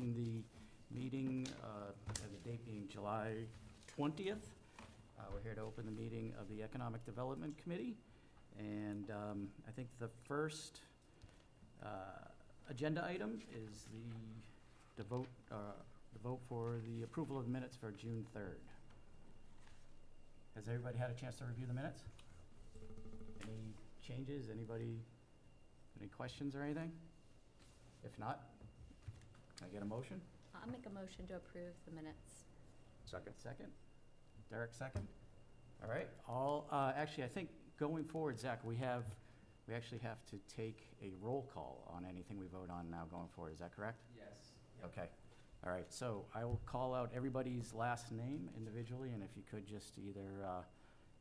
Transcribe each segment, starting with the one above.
open the meeting, the date being July 20th. We're here to open the meeting of the Economic Development Committee. And I think the first agenda item is the vote for the approval of minutes for June 3rd. Has everybody had a chance to review the minutes? Any changes? Anybody, any questions or anything? If not, can I get a motion? I'll make a motion to approve the minutes. Second. Second? Derek, second? All right, actually, I think going forward, Zach, we actually have to take a roll call on anything we vote on now going forward. Is that correct? Yes. Yep. Okay. All right, so I will call out everybody's last name individually, and if you could just either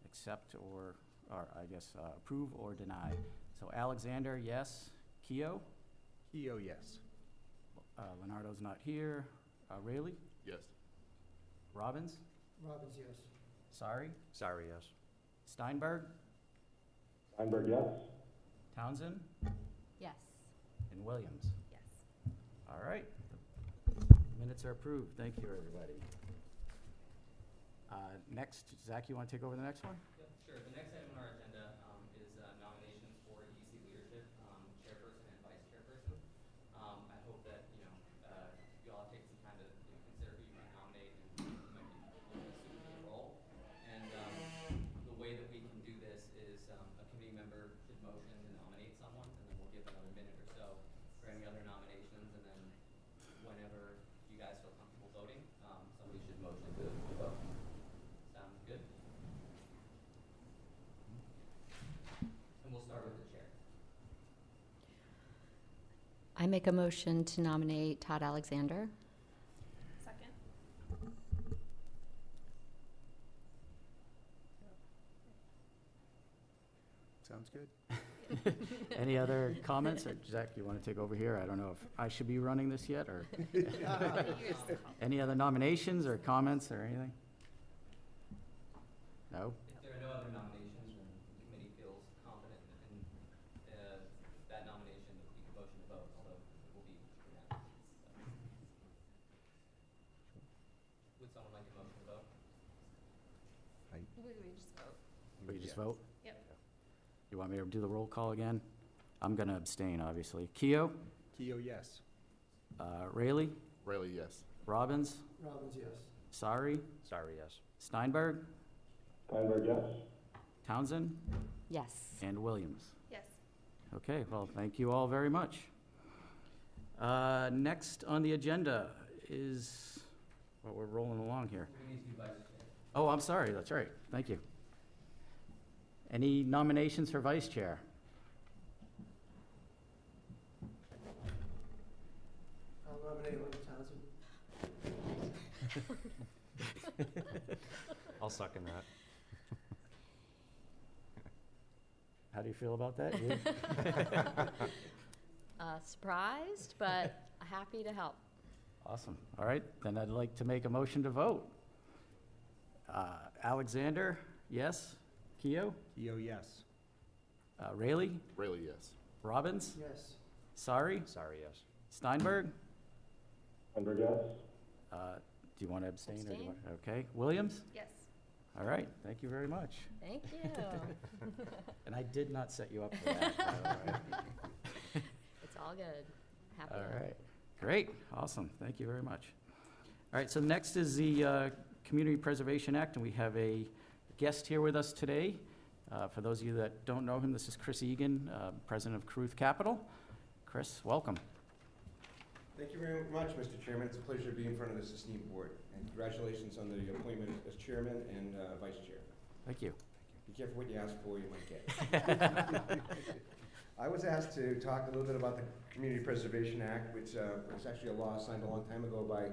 accept or I guess approve or deny. So Alexander, yes. Keogh? Keogh, yes. Leonardo's not here. Rayleigh? Yes. Robbins? Robbins, yes. Sorry? Sorry, yes. Steinberg? Steinberg, yes. Townsend? Yes. And Williams? Yes. All right. Minutes are approved. Thank you, everybody. Next, Zach, you want to take over the next one? Yep, sure. The next item on our agenda is nominations for EC leadership, chairperson and vice chairperson. I hope that, you all take some time to consider who you might nominate and who might be suited for the role. And the way that we can do this is a committee member should motion to nominate someone, and then we'll give another minute or so for any other nominations, and then whenever you guys feel comfortable voting, somebody should motion to vote. Sounds good? And we'll start with the chair. I make a motion to nominate Todd Alexander. Second. Sounds good. Any other comments? Or Zach, you want to take over here? I don't know if I should be running this yet, or any other nominations or comments or anything? No? If there are no other nominations, then the committee feels confident in that nomination, that we can motion to vote, although it will be unanimous. Would someone like a motion to vote? We just vote. We just vote? Yep. You want me to do the roll call again? I'm going to abstain, obviously. Keogh? Keogh, yes. Rayleigh? Rayleigh, yes. Robbins? Robbins, yes. Sorry? Sorry, yes. Steinberg? Steinberg, yes. Townsend? Yes. And Williams? Yes. Okay, well, thank you all very much. Next on the agenda is, well, we're rolling along here. We need to do vice chair. Oh, I'm sorry, that's right. Thank you. Any nominations for vice chair? I'll nominate Linda Townsend. I'll second that. How do you feel about that? You? Surprised, but happy to help. Awesome. All right, then I'd like to make a motion to vote. Alexander, yes. Keogh? Keogh, yes. Rayleigh? Rayleigh, yes. Robbins? Yes. Sorry? Sorry, yes. Steinberg? Steinberg, yes. Do you want to abstain? Or do you Abstain. want, okay. Williams? Yes. All right, thank you very much. Thank you. And I did not set you up for that, by the way. It's all good. Happy All to help. right, great, awesome, thank you very much. All right, so next is the Community Preservation Act, and we have a guest here with us today. For those of you that don't know him, this is Chris Egan, President of Caruth Capital. Chris, welcome. Thank you very much, Mr. Chairman. It's a pleasure to be in front of this esteemed board. And congratulations on the appointment as chairman and vice chair. Thank you. Be careful what you ask for, you might get. I was asked to talk a little bit about the Community Preservation Act, which was actually a law signed a long time ago by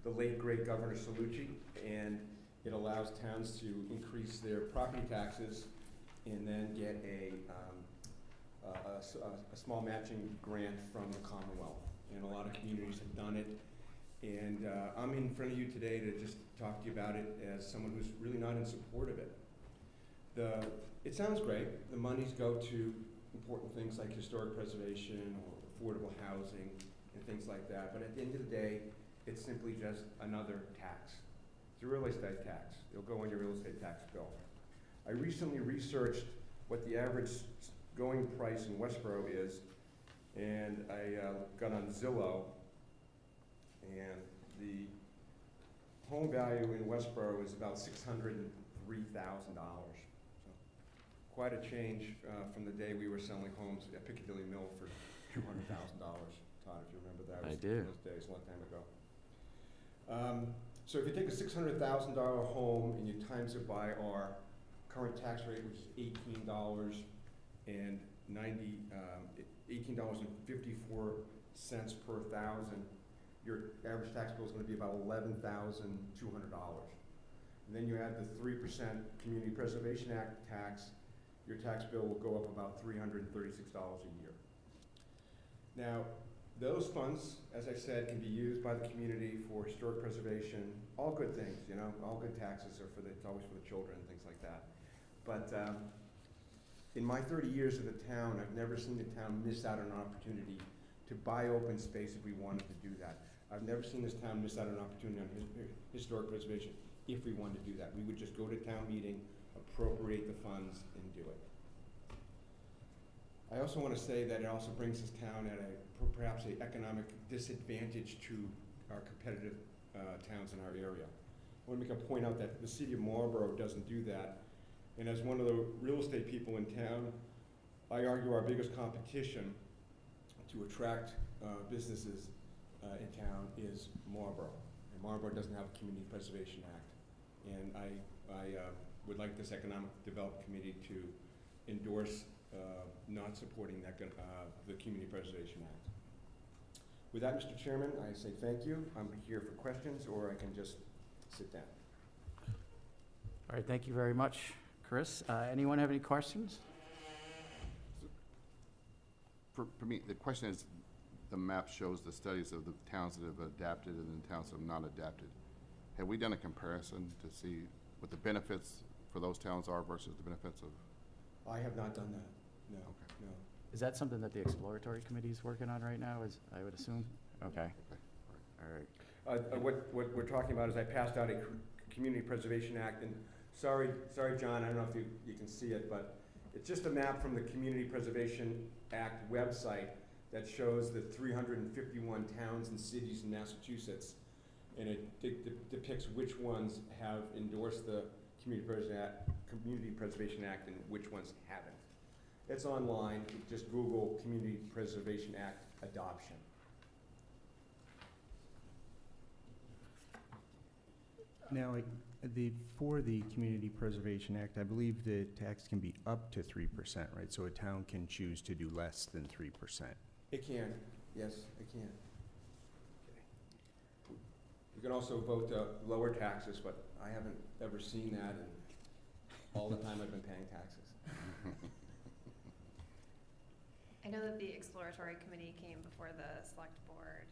the late, great Governor Cellucci. And it allows towns to increase their property taxes and then get a small matching grant from the Commonwealth. And a lot of communities have done it. And I'm in front of you today to just talk to you about it as someone who's really not in support of it. It sounds great. The monies go to important things like historic preservation or affordable housing and things like that. But at the end of the day, it's simply just another tax. It's a real estate tax. It'll go on your real estate tax bill. I recently researched what the average going price in Westborough is, and I got on Zillow, and the home value in Westborough is about $603,000. So quite a change from the day we were selling homes at Piccadilly Mill for $200,000. Todd, if you remember that. I do. Those days, a long time ago. So if you take a $600,000 home and you times it by our current tax rate, which is $18 and $18.54 per thousand, your average tax bill is going to be about $11,200. And then you add the 3% Community Preservation Act tax, your tax bill will go up about $336 a year. Now, those funds, as I said, can be used by the community for historic preservation, all good things, you know, all good taxes are it's always for the children and things like that. But in my 30 years of the town, I've never seen the town miss out on an opportunity to buy open space if we wanted to do that. I've never seen this town miss out on an opportunity on historic preservation if we wanted to do that. We would just go to town meeting, appropriate the funds, and do it. I also want to say that it also brings this town at perhaps an economic disadvantage to our competitive towns in our area. I want to make a point out that the city of Marlborough doesn't do that. And as one of the real estate people in town, I argue our biggest competition to attract businesses in town is Marlborough. And Marlborough doesn't have a Community Preservation Act. And I would like this Economic Development Committee to endorse not supporting that, the Community Preservation Act. With that, Mr. Chairman, I say thank you. I'm here for questions, or I can just sit down. All right, thank you very much, Chris. Anyone have any questions? For me, the question is, the map shows the studies of the towns that have adapted and the towns that have not adapted. Have we done a comparison to see what the benefits for those towns are versus the benefits of? I have not done that, no, Okay. no. Is that something that the exploratory committee is working on right now, I would assume? Okay, all right. What we're talking about is I passed out a Community Preservation Act, and sorry, John, I don't know if you can see it, but it's just a map from the Community Preservation Act website that shows the 351 towns and cities in Massachusetts, and it depicts which ones have endorsed the Community Preservation Act and which ones haven't. It's online. Just Google Community Preservation Act adoption. Now, for the Community Preservation Act, I believe the tax can be up to 3%, right? So a town can choose to do less than 3%. It can, yes, it can. You can also vote to lower taxes, but I haven't ever seen that in all the time I've been paying taxes. I know that the exploratory committee came before the select board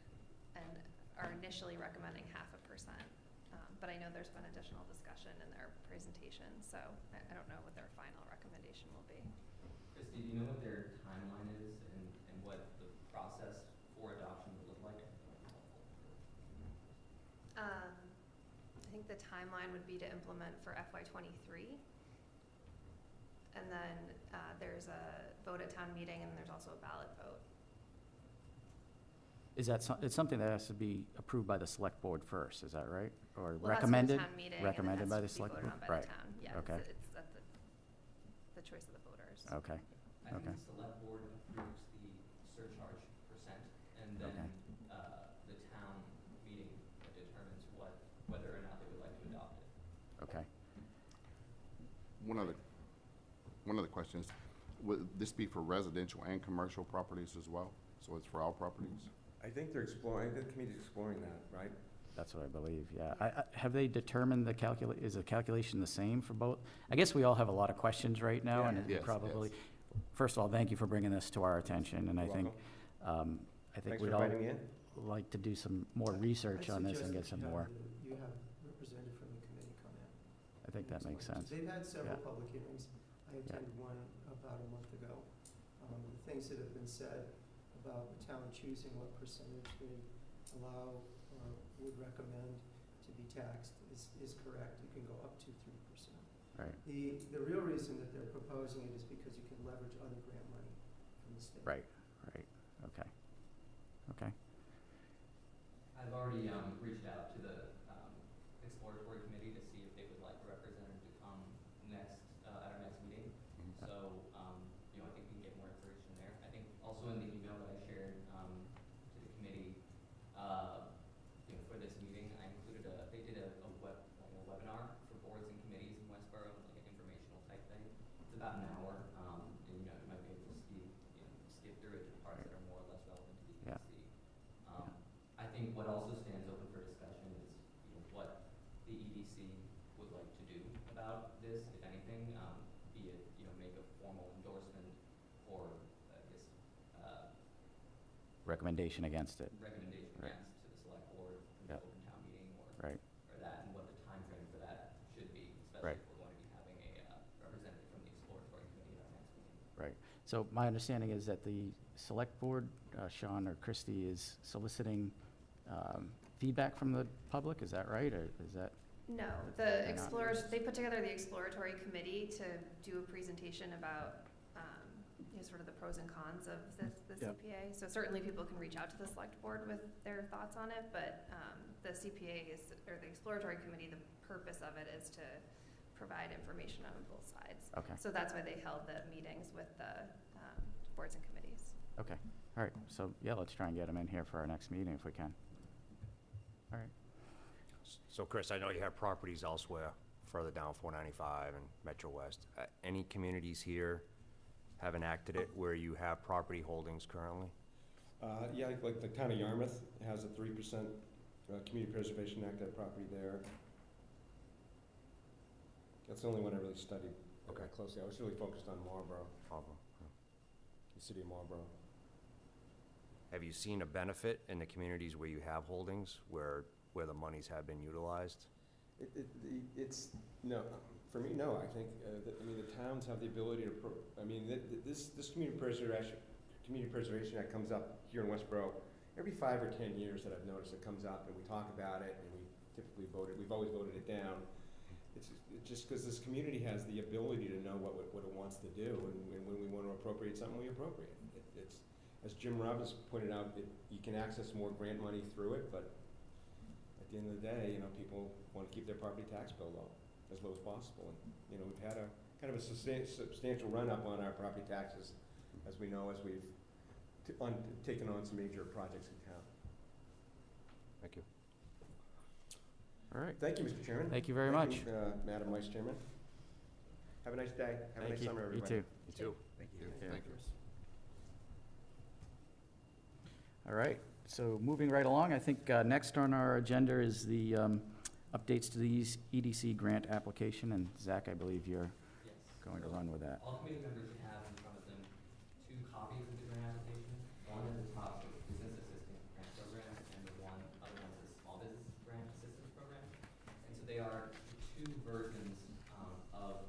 and are initially recommending 0.5%. But I know there's been additional discussion in their presentation, so I don't know what their final recommendation will be. Christy, do you know what their timeline is and what the process for adoption would look like? I think the timeline would be to implement for FY23. And then there's a vote at town meeting, and there's also a ballot vote. Is that it's something that has to be approved by the select board first, is that right? Or Well, recommended? That's for the town meeting, Recommended and by then the has to be select voted board? on by Right. the town. Yeah, Okay. it's at the choice of the voters. Okay, I think Okay. the select board approves the surcharge percent, and then Okay. The town meeting determines whether or not they would like to adopt it. okay. One other question is, would this be for residential and commercial properties as well? So it's for all properties? I think they're exploring, the committee's exploring that, right? That's what I believe, yeah. Have they determined is the calculation the same for both? I guess we all have a lot of questions right now, and Yeah. it probably, first of all, thank you for bringing this to our attention, and I You're think, welcome. I think Thanks we'd for all inviting me in. like to do some more research on this and get some more. You have representative from the committee come in. I think that makes sense. They've had several Yeah. public hearings. I attended one about a month ago. The things that have been said about the town choosing what percentage they allow or would recommend to be taxed is correct. You can go up to 3%. Right, The real reason that they're proposing it is because you can leverage other grant money from the state. right, right, okay. Okay, I've already reached out to the exploratory committee to see if they would like a representative to come next at our next meeting. Mhm. So you know, I think we can get more information there. I think also in the email that I shared to the committee, you know, for this meeting, I included they did a webinar for boards and committees in Westborough, like an informational type thing. It's about an hour, and you know, you might be able to skip through it to parts that are more or less relevant to the Yeah. EDC. I think what also stands open for discussion is, you know, what the EDC would like to do about this, if anything, be it, you know, make a formal endorsement or, I guess, recommendation against it, recommendation Right. against to the select board, from Yeah. the open town meeting, right, or that, and what the timeframe for that should be, Right. especially if we're going to be having a representative from the exploratory committee at our next meeting. right. So my understanding is that the select board, Sean or Christie, is soliciting feedback from the public, is that right, or is that? No, They're the not. explorers, they put together the exploratory committee to do a presentation about, you know, sort of the pros and cons of the Yep. CPA. So certainly people can reach out to the select board with their thoughts on it, but the CPA is, or the exploratory committee, the purpose of it is to provide information on both sides. Okay, So that's why they held the meetings with the boards and committees. okay, all right, so, yeah, let's try and get them in here for our next meeting if we can. All right, So Chris, I know you have properties elsewhere, further down 495 and Metro West. Any communities here have enacted it where you have property holdings currently? Yeah, like the town of Yarmouth has a 3% Community Preservation Act, that property there. That's the only one I really studied Okay. closely. I was really focused on Marlborough, Marlboro, yeah. the city of Marlborough. Have you seen a benefit in the communities where you have holdings, where the monies have been utilized? It's, no, for me, no, I think, I mean, the towns have the ability to, this Community Preservation Act comes up here in Westborough every 5 or 10 years that I've noticed. It comes up and we talk about it and we typically we've always voted it down. It's just because this community has the ability to know what it wants to do, and when we want to appropriate something, we appropriate it. It's, as Jim Robbins pointed out, you can access more grant money through it, but at the end of the day, you know, people want to keep their property tax bill low, as low as possible. And, you know, we've had a kind of a substantial run-up on our property taxes, as we know, as we've taken on some major projects in town. Thank you. all right, Thank you, Mr. Chairman. thank you very much. you, Madam Vice Chairman. Have a nice day. Have a Thank nice you. summer, You everybody. too. You too. Thank you. Yeah. Thank you. All right, so moving right along, I think next on our agenda is the updates to the EDC grant application, and Zach, I believe you're Yes. going to So run with that. all committee members should have in front of them 2 copies of the grant application. One at the top says Business Assistant Grant Program, and the other one says Small Business Grant Assistance Program. And so they are the 2 versions of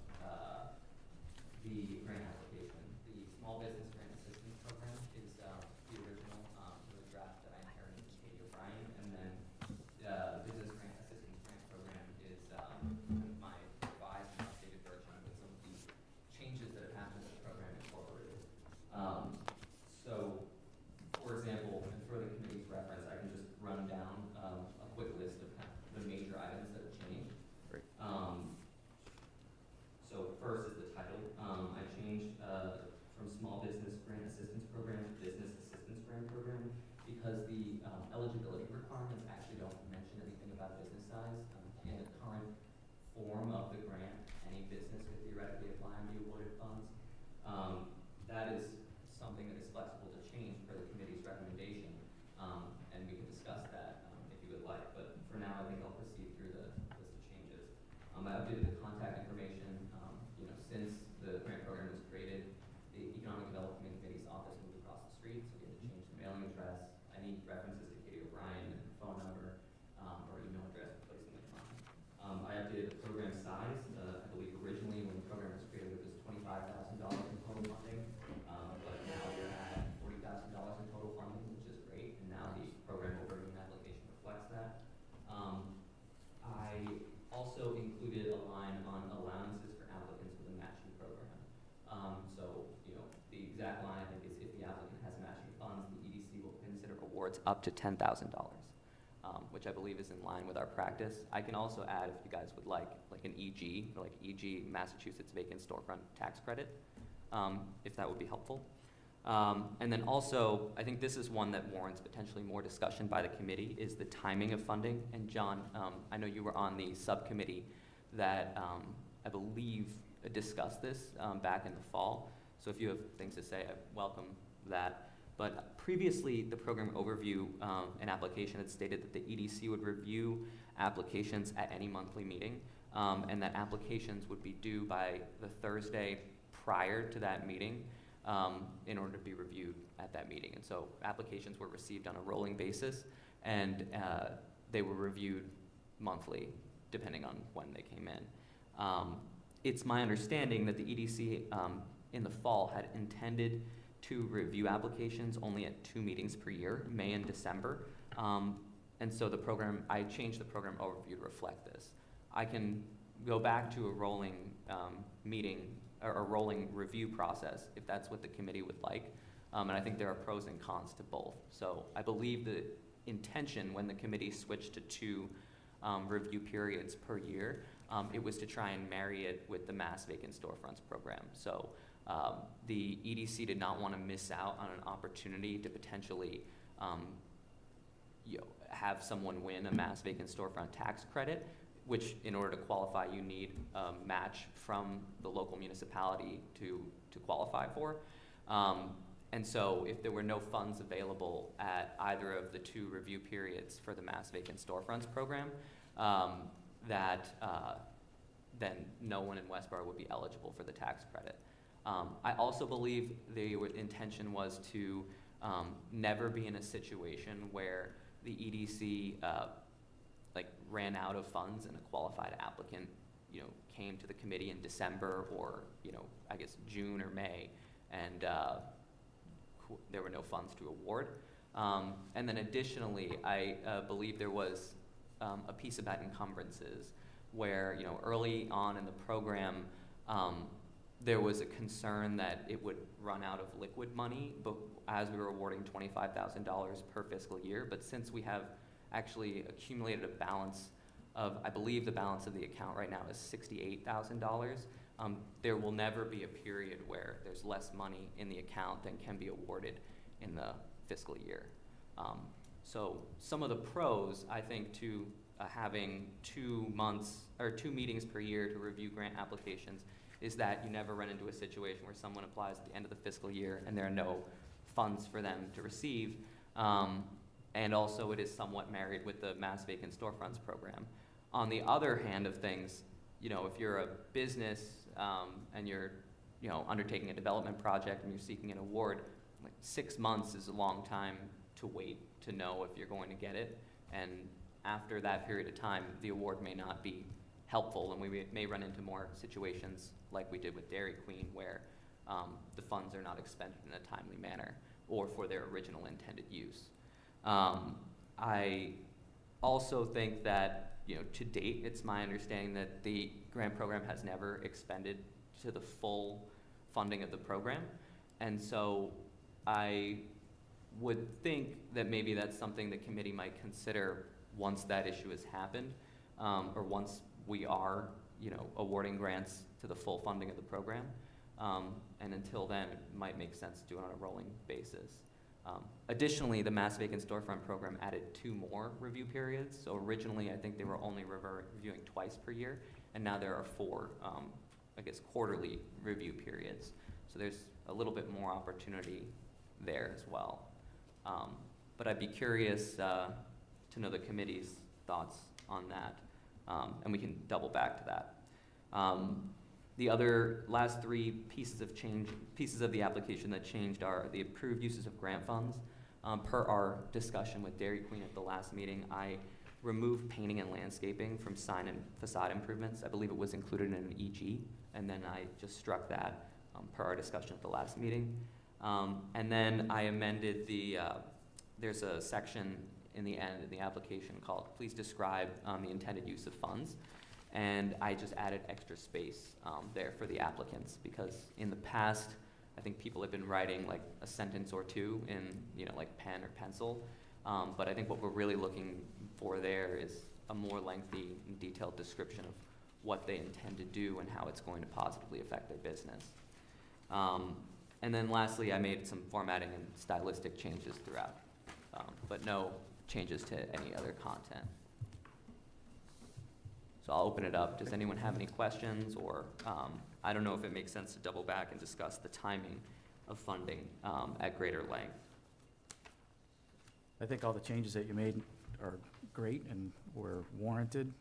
the grant application. The Small Business Grant Assistance Program is the original, the draft that I inherited from Katie O'Brien, and then the Business Grant Assistance Grant Program is my revised and updated version with some of the changes that have happened to the program incorporated. So, for example, and for the committee's reference, I can just run down a quick list of kind of the major items that have changed. Great. So first is the title. I changed from Small Business Grant Assistance Program to Business Assistance Grant Program because the eligibility requirements actually don't mention anything about business size. In the current form of the grant, any business could theoretically apply and be awarded funds. That is something that is flexible to change per the committee's recommendation, and we can discuss that if you would like. But for now, I think I'll proceed through the list of changes. I updated the contact information. You know, since the grant program was created, the Economic Development Committee's office moved across the street, so we had to change the mailing address. I need references to Katie O'Brien and phone number or email address to place in the front. I updated the program size. I believe originally when the program was created, it was 25 awards up to $10,000, which I believe is in line with our practice. I can also add, if you guys would like an EG, or like EG Massachusetts Vacant Storefront Tax Credit, if that would be helpful. And then also, I think this is one that warrants potentially more discussion by the committee, is the timing of funding. And John, I know you were on the subcommittee that I believe discussed this back in the fall. So if you have things to say, I welcome that. But previously, the program overview and application had stated that the EDC would review applications at any monthly meeting, and that applications would be due by the Thursday prior to that meeting in order to be reviewed at that meeting. And so applications were received on a rolling basis, and they were reviewed monthly, depending on when they came in. It's my understanding that the EDC in the fall had intended to review applications only at 2 meetings per year, May and December. And so the program, I changed the program overview to reflect this. I can go back to a rolling meeting or a rolling review process if that's what the committee would like. And I think there are pros and cons to both. So I believe the intention when the committee switched to 2 review periods per year, it was to try and marry it with the Mass Vacant Storefronts program. So the EDC did not want to miss out on an opportunity to potentially have someone win a Mass Vacant Storefront tax credit, which in order to qualify you need a match from the local municipality to qualify for. And so if there were no funds available at either of the 2 review periods for the Mass Vacant Storefronts program, then no one in Westborough would be eligible for the tax credit. I also believe the intention was to never be in a situation where the EDC ran out of funds and a qualified applicant came to the committee in December or I guess June or May, and there were no funds to award. And then additionally, I believe there was a piece about encumbrances where early on in the program there was a concern that it would run out of liquid money, but as we were awarding $25,000 per fiscal year. But since we have actually accumulated a balance of, I believe the balance of the account right now is $68,000, there will never be a period where there's less money in the account than can be awarded in the fiscal year. So some of the pros, I think, to having 2 months or 2 meetings per year to review grant applications is that you never run into a situation where someone applies at the end of the fiscal year and there are no funds for them to receive. And also it is somewhat married with the Mass Vacant Storefronts program. On the other hand of things, if you're a business and you're undertaking a development project and you're seeking an award, 6 months is a long time to wait to know if you're going to get it. And after that period of time, the award may not be helpful, and we may run into more situations like we did with Dairy Queen, where the funds are not expended in a timely manner or for their original intended use. I also think that, to date, it's my understanding that the grant program has never expended to the full funding of the program. And so I would think that maybe that's something the committee might consider once that issue has happened, or once we are, awarding grants to the full funding of the program. And until then, it might make sense to do it on a rolling basis. Additionally, the Mass Vacant Storefront program added 2 more review periods. So originally, I think they were only reviewing twice per year, and now there are 4, quarterly review periods. So there's a little bit more opportunity there as well. But I'd be curious to know the committee's thoughts on that, and we can double back to that. The other last 3 pieces of the application that changed are the approved uses of grant funds. Per our discussion with Dairy Queen at the last meeting, I removed painting and landscaping from sign and facade improvements. I believe it was included in an EG, and then I just struck that per our discussion at the last meeting. And then I amended there's a section in the end of the application called "Please describe the intended use of funds." And I just added extra space there for the applicants, because in the past, I think people have been writing like a sentence or 2 in, pen or pencil. But I think what we're really looking for there is a more lengthy and detailed description of what they intend to do and how it's going to positively affect their business. And then lastly, I made some formatting and stylistic changes throughout, but no changes to any other content. So I'll open it up. Does anyone have any questions? Or I don't know if it makes sense to double back and discuss the timing of funding at greater length. I think all the changes that you made are great and were warranted.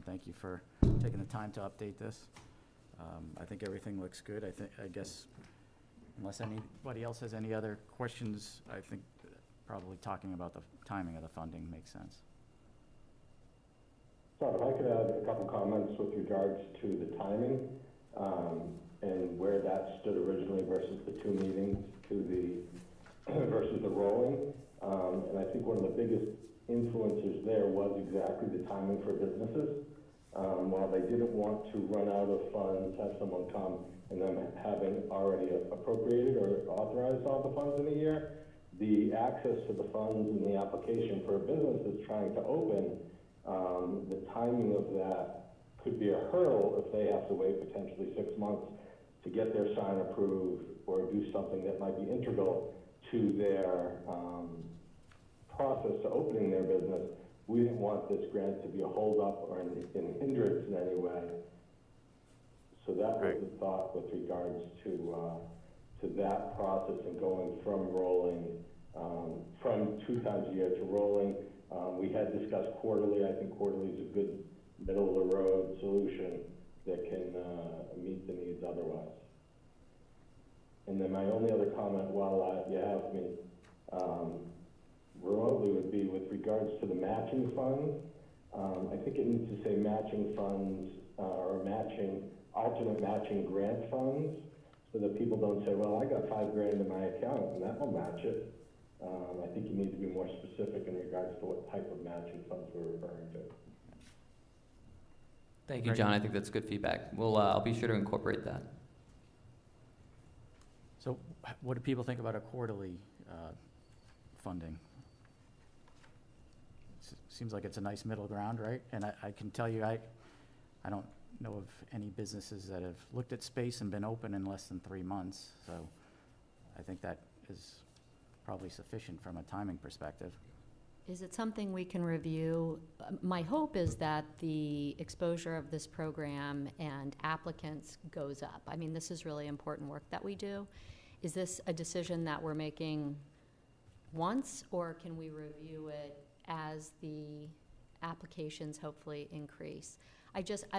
Thank you for taking the time to update this. I think everything looks good. I guess, unless anybody else has any other questions, I think probably talking about the timing of the funding makes sense. So if I could add a couple comments with regards to the timing, and where that stood originally versus the 2 meetings versus the rolling. And I think one of the biggest influencers there was exactly the timing for businesses. While they didn't want to run out of funds, have someone come, and them having already appropriated or authorized all the funds in a year, the access to the funds and the application for a business that's trying to open, the timing of that could be a hurdle if they have to wait potentially 6 months to get their sign approved or do something that might be integral to their process to opening their business. We didn't want this grant to be a holdup or an hindrance in any way. So that was the thought with regards to that process and going from rolling, from 2 times a year to rolling. We had discussed quarterly. I think quarterly is a good middle-of-the-road solution that can meet the needs otherwise. And then my only other comment while you have me remotely would be with regards to the matching funds. I think it needs to say matching funds or alternate matching grant funds, so that people don't say, well, I got $5,000 in my account and that will match it. I think you need to be more specific in regards to what type of matching funds we're referring to. Thank you, Great. John. I think that's good feedback. I'll be sure to incorporate that. So what do people think about a quarterly funding? Seems like it's a nice middle ground, right? And I can tell you, I don't know of any businesses that have looked at space and been open in less than 3 months. So I think that is probably sufficient from a timing perspective. Is it something we can review? My hope is that the exposure of this program and applicants goes up. I mean, this is really important work that we do. Is this a decision that we're making once, or can we review it as the applications hopefully increase?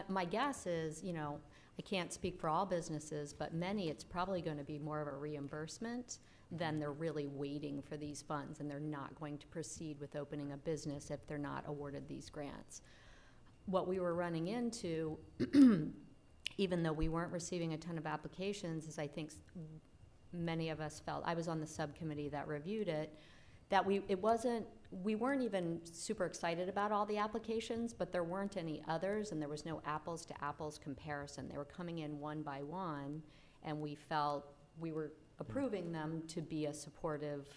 My guess is, I can't speak for all businesses, but many, it's probably going to be more of a reimbursement than they're really waiting for these funds, and they're not going to proceed with opening a business if they're not awarded these grants. What we were running into, even though we weren't receiving a ton of applications, is I think many of us felt, I was on the subcommittee that reviewed it, that we weren't even super excited about all the applications, but there weren't any others, and there was no apples to apples comparison. They were coming in one by one, and we felt we were approving them to be a supportive,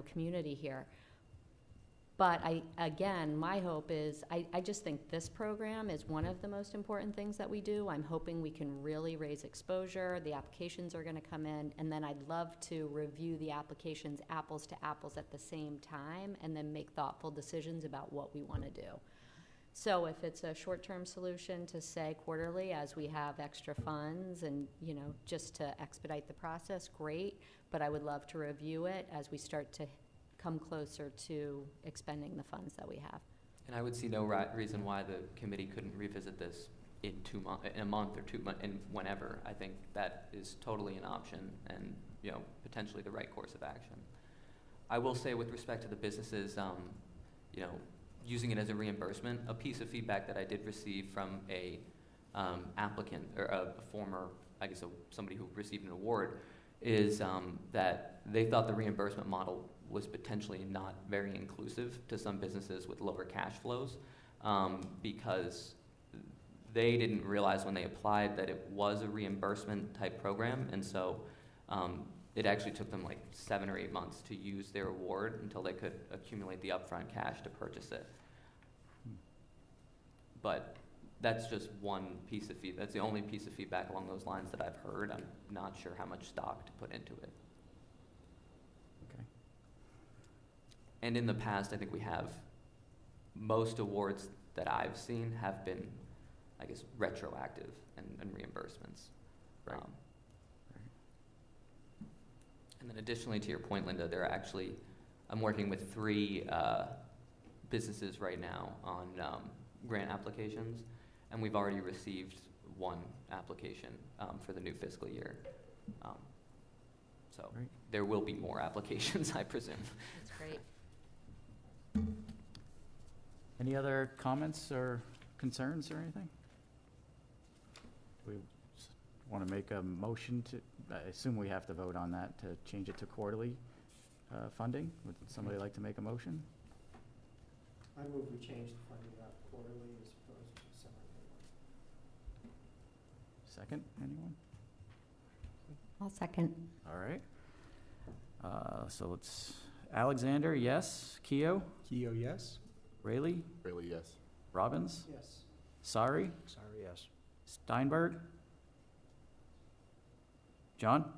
community here. But again, my hope is, I just think this program is one of the most important things that we do. I'm hoping we can really raise exposure. The applications are going to come in, and then I'd love to review the applications apples to apples at the same time, and then make thoughtful decisions about what we want to do. So if it's a short-term solution to say quarterly as we have extra funds and, just to expedite the process, great. But I would love to review it as we start to come closer to expending the funds that we have. And I would see no reason why the committee couldn't revisit this in a month or 2 months, and whenever. I think that is totally an option and, potentially the right course of action. I will say with respect to the businesses, using it as a reimbursement, a piece of feedback that I did receive from a applicant or a former, somebody who received an award, is that they thought the reimbursement model was potentially not very inclusive to some businesses with lower cash flows, because they didn't realize when they applied that it was a reimbursement type program, and so it actually took them like 7 or 8 months to use their award until they could accumulate the upfront cash to purchase it. But that's just one piece of feedback. That's the only piece of feedback along those lines that I've heard. I'm not sure how much stock to put into it. Okay. And in the past, I think we have, most awards that I've seen have been, I guess, retroactive and reimbursements. Right. And then additionally, to your point, Linda, there are actually, I'm working with 3 businesses right now on grant applications, and we've already received 1 application for the new fiscal year. So Right. there will be more applications, I presume. That's great. Any other comments or concerns or anything? We want to make a motion to, I assume we have to vote on that to change it to quarterly funding. Would somebody like to make a motion? I move we change the funding out quarterly as opposed to semi-annual. Second, anyone? I'll second. All right. So it's Alexander, yes. Keo? Keo, yes? Rayleigh? Really, yes. Robbins? Yes. Sari? Sorry, yes. Steinberg? John?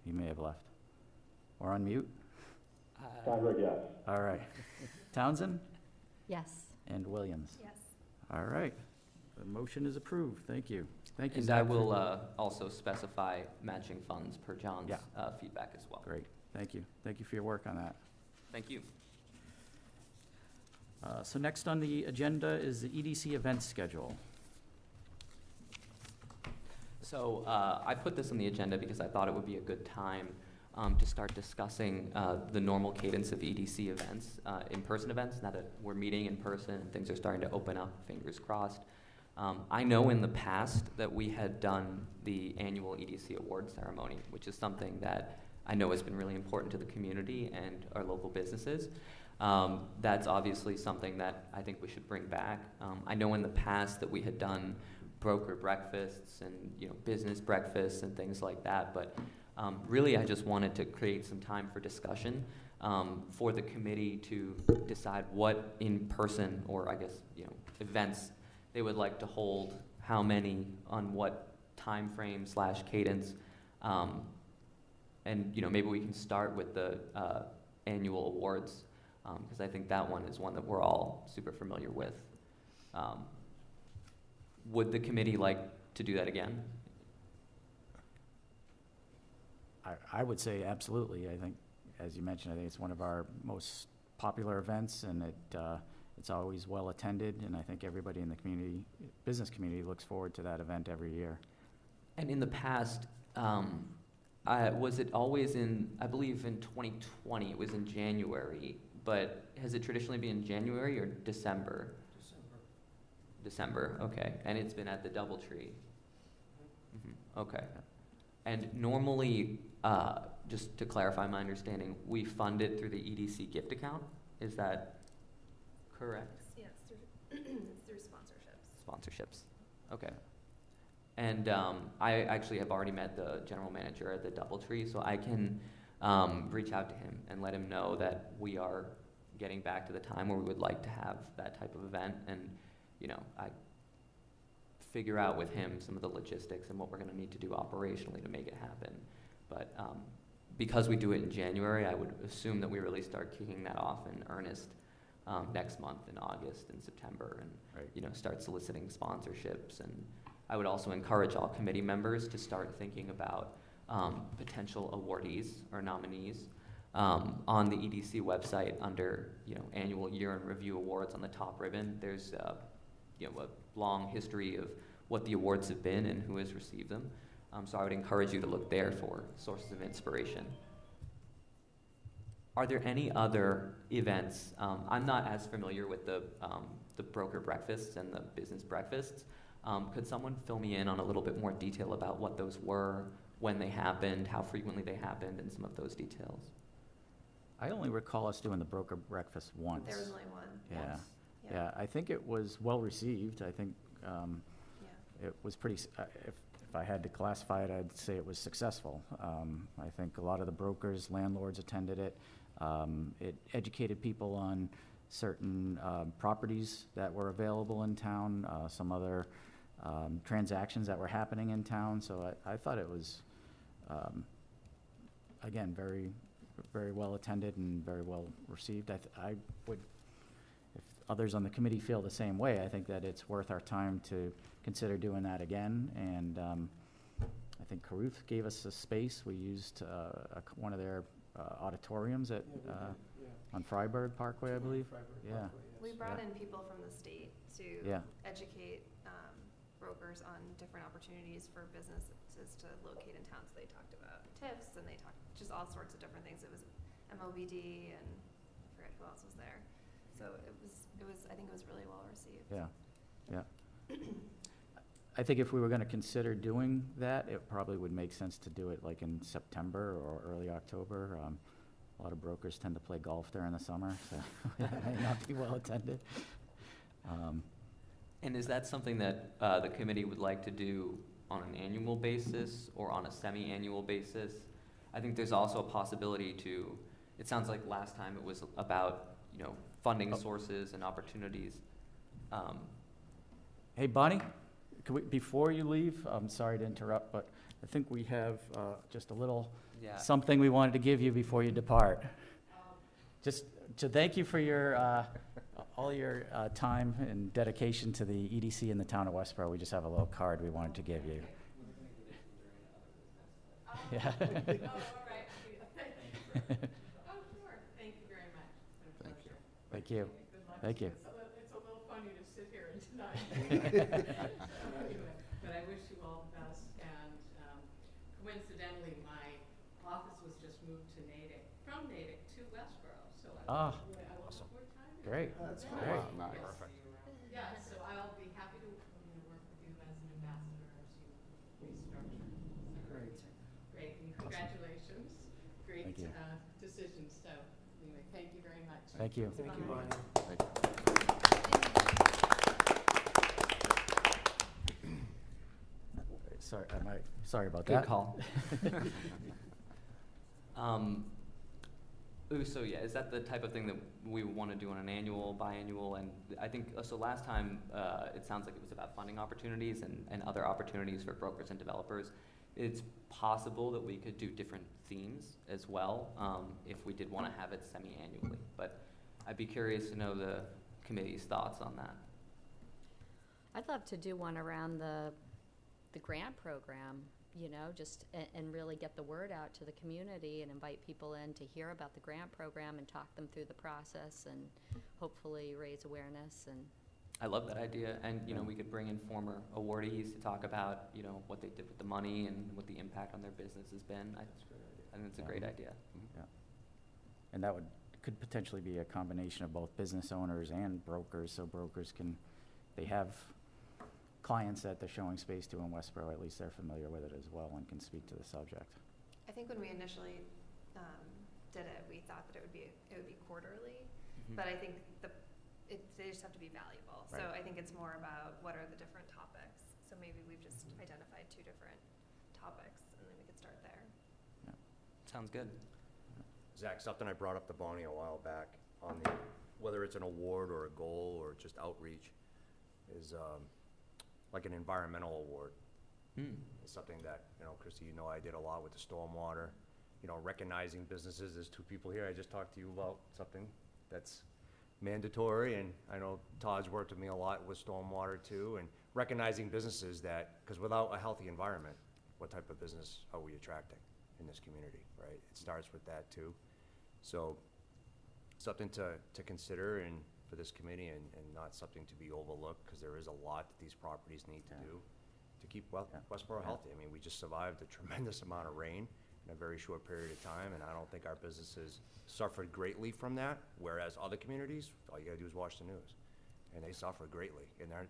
He may have left. Or on mute? Steinberg, yes. All right. Townsend? Yes. And Williams? Yes. All right. The motion is approved. Thank you. Thank you, And Zach, I for- will also specify matching funds per John's Yeah. feedback as well. Great. Thank you. Thank you for your work on that. Thank you. So next on the agenda is the EDC event schedule. So I put this on the agenda because I thought it would be a good time to start discussing the normal cadence of EDC events, in-person events, now that we're meeting in person and things are starting to open up, fingers crossed. I know in the past that we had done the annual EDC award ceremony, which is something that I know has been really important to the community and our local businesses. That's obviously something that I think we should bring back. I know in the past that we had done broker breakfasts and business breakfasts and things like that, but really I just wanted to create some time for discussion for the committee to decide what in-person or I guess events they would like to hold, how many, on what time frame / cadence, and maybe we can start with the annual awards because I think that one is one that we're all super familiar with. Would the committee like to do that again? I would say absolutely. I think, as you mentioned, I think it's one of our most popular events, and it's always well attended, and I think everybody in the community, business community, looks forward to that event every year. And in the past, was it always I believe in 2020, it was in January, but has it traditionally been in January or December? December, okay. And it's been at the DoubleTree? Mm-hmm. Okay. And normally, just to clarify my understanding, we fund it through the EDC gift account? Is that correct? Yeah, it's through sponsorships. Sponsorships, okay. And I actually have already met the general manager at the DoubleTree, so I can reach out to him and let him know that we are getting back to the time where we would like to have that type of event, and I figure out with him some of the logistics and what we're going to need to do operationally to make it happen. But because we do it in January, I would assume that we really start kicking that off in earnest next month in August and September, and Right. Start soliciting sponsorships. And I would also encourage all committee members to start thinking about potential awardees or nominees. On the EDC website, under annual year in review awards, on the top ribbon, there's a long history of what the awards have been and who has received them. So I would encourage you to look there for sources of inspiration. Are there any other events? I'm not as familiar with the broker breakfasts and the business breakfasts. Could someone fill me in on a little bit more detail about what those were, when they happened, how frequently they happened, and some of those details? I only recall us doing the broker breakfast once. There was only one. Yeah. Once. Yeah, I think it was well received. I think Yeah. it was pretty, if if I had to classify it, I'd say it was successful. I think a lot of the brokers, landlords attended it. It educated people on certain properties that were available in town, some other transactions that were happening in town. So I thought it was, again, very, very well attended and very well received. I would, if others on the committee feel the same way, I think that it's worth our time to consider doing that again. And I think Caruth gave us a space. We used one of their auditoriums at, on Freiburg Parkway, I believe. Yeah. We brought in people from the state to Yeah. educate brokers on different opportunities for businesses to locate in town. So they talked about TIFs and they talked just all sorts of different things. It was MOBD and I forget who else was there. So it was I think it was really well received. Yeah, yeah. I think if we were gonna consider doing that, it probably would make sense to do it like in September or early October. A lot of brokers tend to play golf during the summer, so it may not be well attended. And is that something that the committee would like to do on an annual basis or on a semi-annual basis? I think there's also a possibility to, it sounds like last time it was about, funding sources and opportunities. Hey, Bonnie, can we, before you leave, I'm sorry to interrupt, but I think we have just a little something we wanted to give you before you depart. Just to thank you for your all your time and dedication to the EDC in the town of Westborough. We just have a little card we wanted to give you. Yeah. Oh, all right. Oh, sure. Thank you very much. It's been a pleasure. Thank you. Good luck. Thank you. It's a little funny to sit here and deny. Anyway, but I wish you all the best. And coincidentally, my office was just moved to Natick, from Natick to Westborough. So I will more time. Great. That's great. Wow, nice. Perfect. Yeah, so I'll be happy to work with you as an ambassador as you restructure. Great. Great, and congratulations. Great Thank you. decisions. So anyway, thank you very much. Thank you. Thank you, Bye. Bonnie. Sorry about Good that. call. So yeah, is that the type of thing that we want to do on an annual, biannual? And I think, so last time, it sounds like it was about funding opportunities and other opportunities for brokers and developers. It's possible that we could do different themes as well, if we did want to have it semi-annually. But I'd be curious to know the committee's thoughts on that. I'd love to do one around the grant program, just, and really get the word out to the community and invite people in to hear about the grant program and talk them through the process and hopefully raise awareness and. I love that idea, and we could bring in former awardees to talk about what they did with the money and what the impact on their business has been. I think it's a great idea. Yeah. And that could potentially be a combination of both business owners and brokers, so brokers they have clients that they're showing space to in Westborough, at least they're familiar with it as well and can speak to the subject. I think when we initially did it, we thought that it would be quarterly, but I think they just have to be valuable. So Right. I think it's more about what are the different topics. So maybe we've just identified 2 different topics, and then we could start there. Sounds good. Zach, something I brought up to Bonnie a while back on the, whether it's an award or a goal or just outreach, is like an environmental award. It's something that, Christy, I did a lot with the stormwater, recognizing businesses. There's 2 people here. I just talked to you about something that's mandatory, and I know Todd's worked with me a lot with stormwater too, and recognizing businesses because without a healthy environment, what type of business are we attracting in this community, right? It starts with that too. So something to consider and for this committee and not something to be overlooked, because there is a lot that these properties need to do to keep Westborough healthy. I mean, we just survived a tremendous amount of rain in a very short period of time, and I don't think our businesses suffered greatly from that, whereas other communities, all you gotta do is watch the news, and they suffered greatly, and they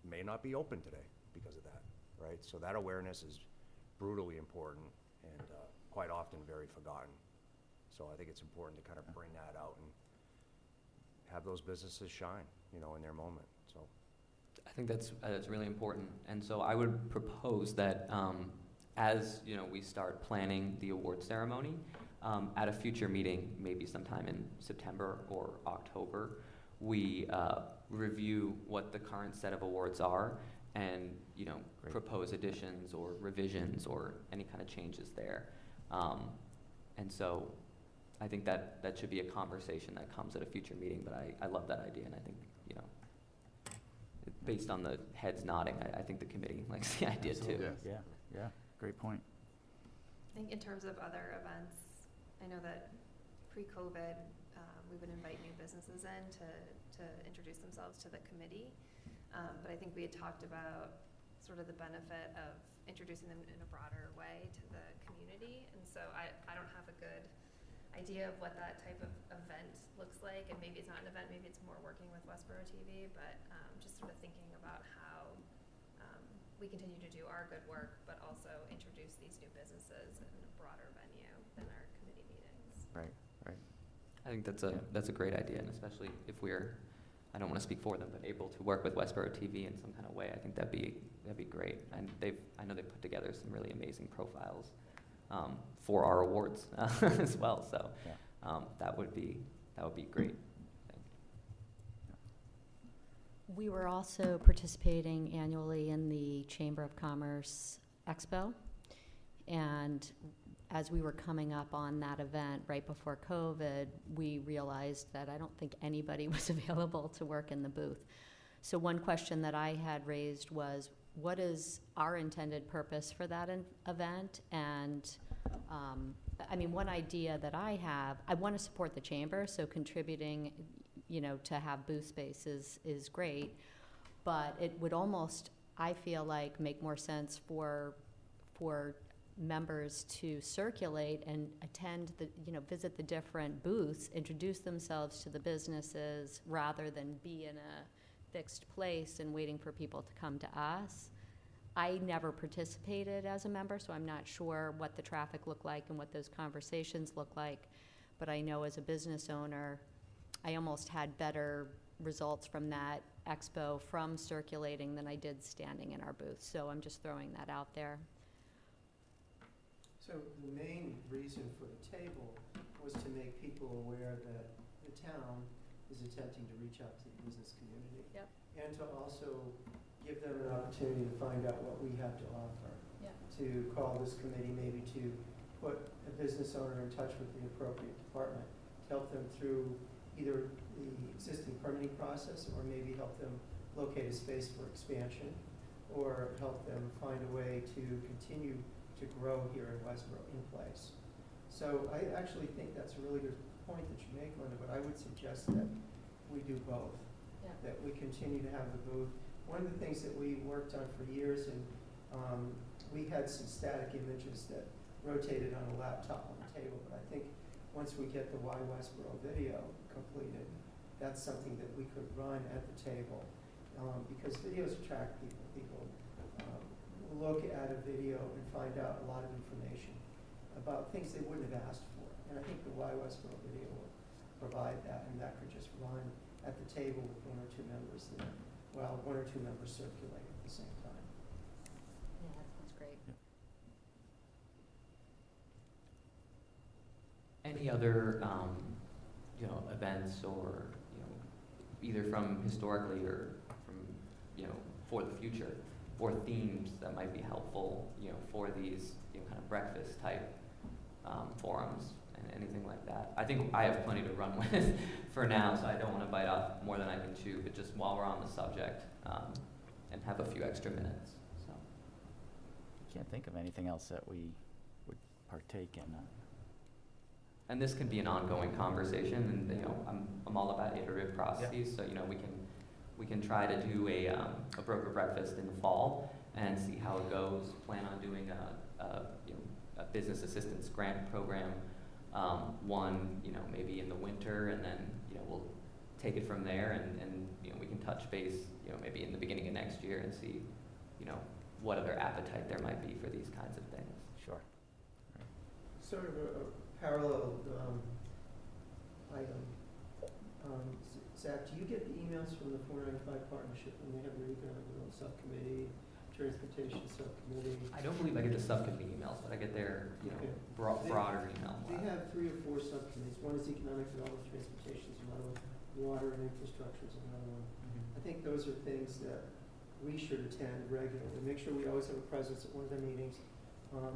may not be open today because of that, right? So that awareness is brutally important and quite often very forgotten. So I think it's important to kind of bring that out and have those businesses shine, in their moment, so. I think that's really important. And so I would propose that as we start planning the award ceremony, at a future meeting, maybe sometime in September or October, we review what the current set of awards are and Great. propose additions or revisions or any kind of changes there. And so I think that should be a conversation that comes at a future meeting, but I love that idea, and I think, based on the heads nodding, I think the committee likes the idea too. Yeah, yeah, great point. I think in terms of other events, I know that pre-COVID, we would invite new businesses in to introduce themselves to the committee. But I think we had talked about sort of the benefit of introducing them in a broader way to the community. And so I don't have a good idea of what that type of event looks like. And maybe it's not an event, maybe it's more working with Westborough TV, but just sort of thinking about how we continue to do our good work, but also introduce these new businesses in a broader venue than our committee meetings. Right. I think that's a great idea, and especially if we're, I don't want to speak for them, but able to work with Westborough TV in some kind of way, I think that'd be great. And I know they've put together some really amazing profiles for our awards as well. So that would be great. We were also participating annually in the Chamber of Commerce Expo, and as we were coming up on that event right before COVID, we realized that I don't think anybody was available to work in the booth. So one question that I had raised was, what is our intended purpose for that event? And one idea that I have, I want to support the chamber, so contributing to have booth space is great, but it would almost, I feel like, make more sense for members to circulate and attend visit the different booths, introduce themselves to the businesses, rather than be in a fixed place and waiting for people to come to us. I never participated as a member, so I'm not sure what the traffic looked like and what those conversations look like, but I know as a business owner, I almost had better results from that expo from circulating than I did standing in our booth. So I'm just throwing that out there. So the main reason for the table was to make people aware that the town is attempting to reach out to the business community. Yep. And to also give them an opportunity to find out what we have to offer. Yep. To call this committee, maybe to put a business owner in touch with the appropriate department, to help them through either the existing permitting process, or maybe help them locate a space for expansion, or help them find a way to continue to grow here in Westborough in place. So I actually think that's a really good point that you make, Linda, but I would suggest that we do both. Yeah. That we continue to have the booth. One of the things that we worked on for years, and we had some static images that rotated on a laptop on the table, but I think once we get the Why Westborough video completed, that's something that we could run at the table, because videos attract people. People look at a video and find out a lot of information about things they wouldn't have asked for. And I think the Why Westborough video will provide that, and that could just run at the table with one or two members there, while one or two members circulate at the same time. Yeah, that sounds great. Any other, events or, either from historically or from, for the future, or themes that might be helpful, for these, kind of breakfast type forums and anything like that? I think I have plenty to run with for now, so I don't want to bite off more than I can chew, but just while we're on the subject, and have a few extra minutes, so. Can't think of anything else that we would partake in. And this can be an ongoing conversation, and I'm all about iterative processes. So we can try to do a broker breakfast in the fall and see how it goes. Plan on doing a business assistance grant program, one maybe in the winter, and then we'll take it from there, and we can touch base maybe in the beginning of next year and see what other appetite there might be for these kinds of things. Sure. Sort of a parallel item. Zach, do you get the emails from the 495 partnership when they have their economic development subcommittee, transportation subcommittee? I don't believe I get the subcommittee emails, but I get their, Okay. broader email. They have 3 or 4 subcommittees. One is economic development, transportation is another one, water and infrastructure is another one. I think those are things that we should attend regularly. Make sure we always have a presence at one of their meetings.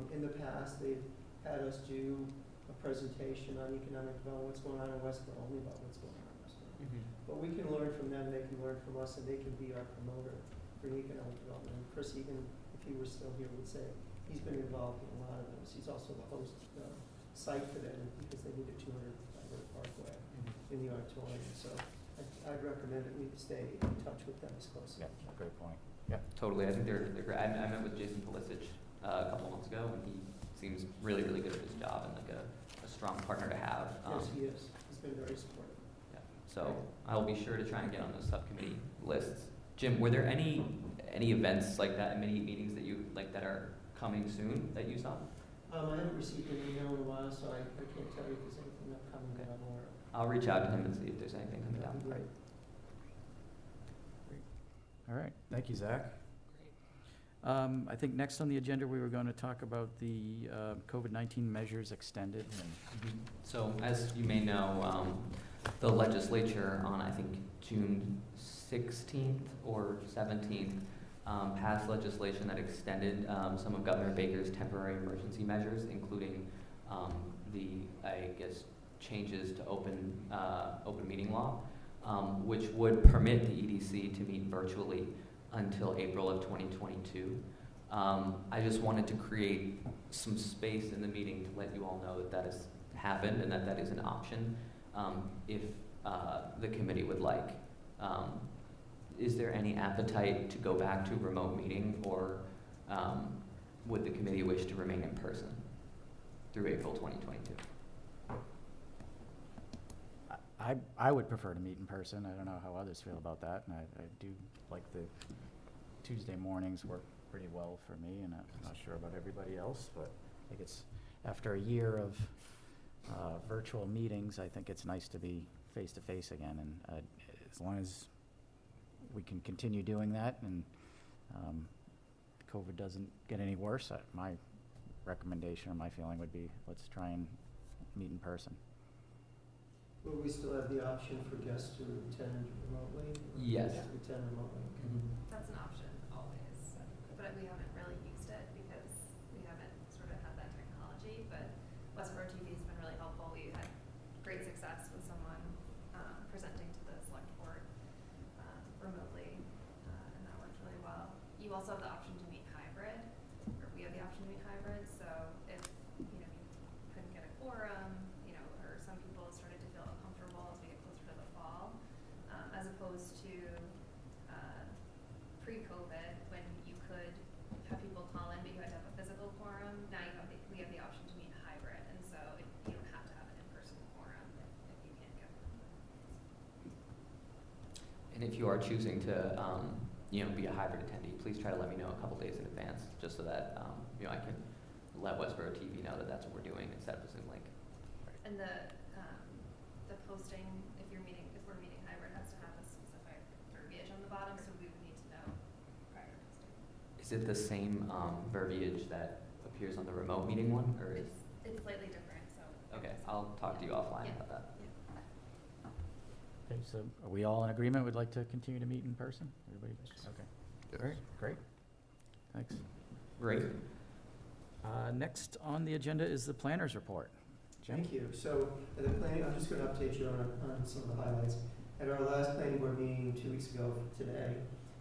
In the past, they've had us do a presentation on economic development, what's going on in Westborough, only about what's going on in Westborough. But we can learn from them, they can learn from us, and they can be our promoter for economic development. And Chris, even if he were still here, would say he's been involved in a lot of those. He's also the host site for them because they need a 200 Parkway in the auditorium. So I'd recommend that we stay in touch with them as close as we can. Great point. Totally, I think they're great. I met with Jason Pulisic a couple months ago, and he seems really, really good at his job and like a strong partner to have. Yes, he is. He's been very supportive. Yeah. So I'll be sure to try and get on those subcommittee lists. Jim, were there any events like that, many meetings that you like that are coming soon that you saw? I haven't received an email in a while, so I can't tell you if there's anything upcoming that I'm aware of. I'll reach out to him and see if there's anything coming down. That'd be great. All right, thank you, Zach. I think next on the agenda, we were going to talk about the COVID-19 measures extended. So as you may know, the legislature on, I think, June 16th or 17th, passed legislation that extended some of Governor Baker's temporary emergency measures, including changes to open meeting law, which would permit the EDC to meet virtually until April of 2022. I just wanted to create some space in the meeting to let you all know that has happened and that is an option if the committee would like. Is there any appetite to go back to remote meeting, or would the committee wish to remain in person through April 2022? I would prefer to meet in person. I don't know how others feel about that, and I do like the Tuesday mornings work pretty well for me, and I'm not sure about everybody else, but I think it's, after a year of virtual meetings, I think it's nice to be face-to-face again, and as long as we can continue doing that and COVID doesn't get any worse, my recommendation or my feeling would be let's try and meet in person. Will we still have the option for guests to attend remotely? Yes. To attend remotely. That's an option always, but we haven't really used it because we haven't sort of had that technology, but Westborough TV has been really helpful. We had great success with someone presenting to the select board remotely, and that worked really well. You also have the option to meet hybrid, or we have the option to meet hybrid, so if, you couldn't get a quorum, or some people started to feel uncomfortable as we get closer to the fall, as opposed to pre-COVID, when you could have people call in, but you had to have a physical quorum. Now we have the option to meet hybrid, and so you don't have to have an in-person quorum if you can't get one. And if you are choosing to, be a hybrid attendee, please try to let me know a couple days in advance, just so that, I can let Westborough TV know that that's what we're doing instead of a Zoom link. And the posting, if we're meeting hybrid, has to have a specific verbiage on the bottom, so we would need to know prior to posting. Is it the same verbiage that appears on the remote meeting one, or is? It's slightly different, so. Okay, I'll talk to you offline Yeah. about that. Okay, so are we all in agreement? We'd like to continue to meet in person? Everybody? Okay. Yes. Great. Thanks. Great. Next on the agenda is the planner's report. Jim? Thank you. So at the planning, I'm just going to update you on some of the highlights. At our last planning board meeting 2 weeks ago today,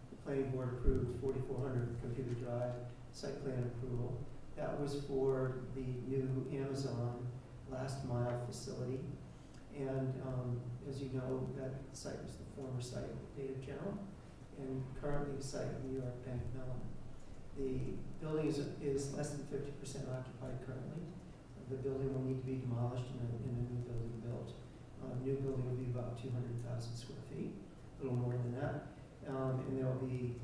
the planning board approved 4,400 computer drive site plan approval. That was for the new Amazon last mile facility. And as you know, that site was the former site of Data General and currently the site of New York Bank Mellon. The building is less than 50% occupied currently. The building will need to be demolished and a new building built. New building will be about 200,000 square feet, a little more than that. And there will be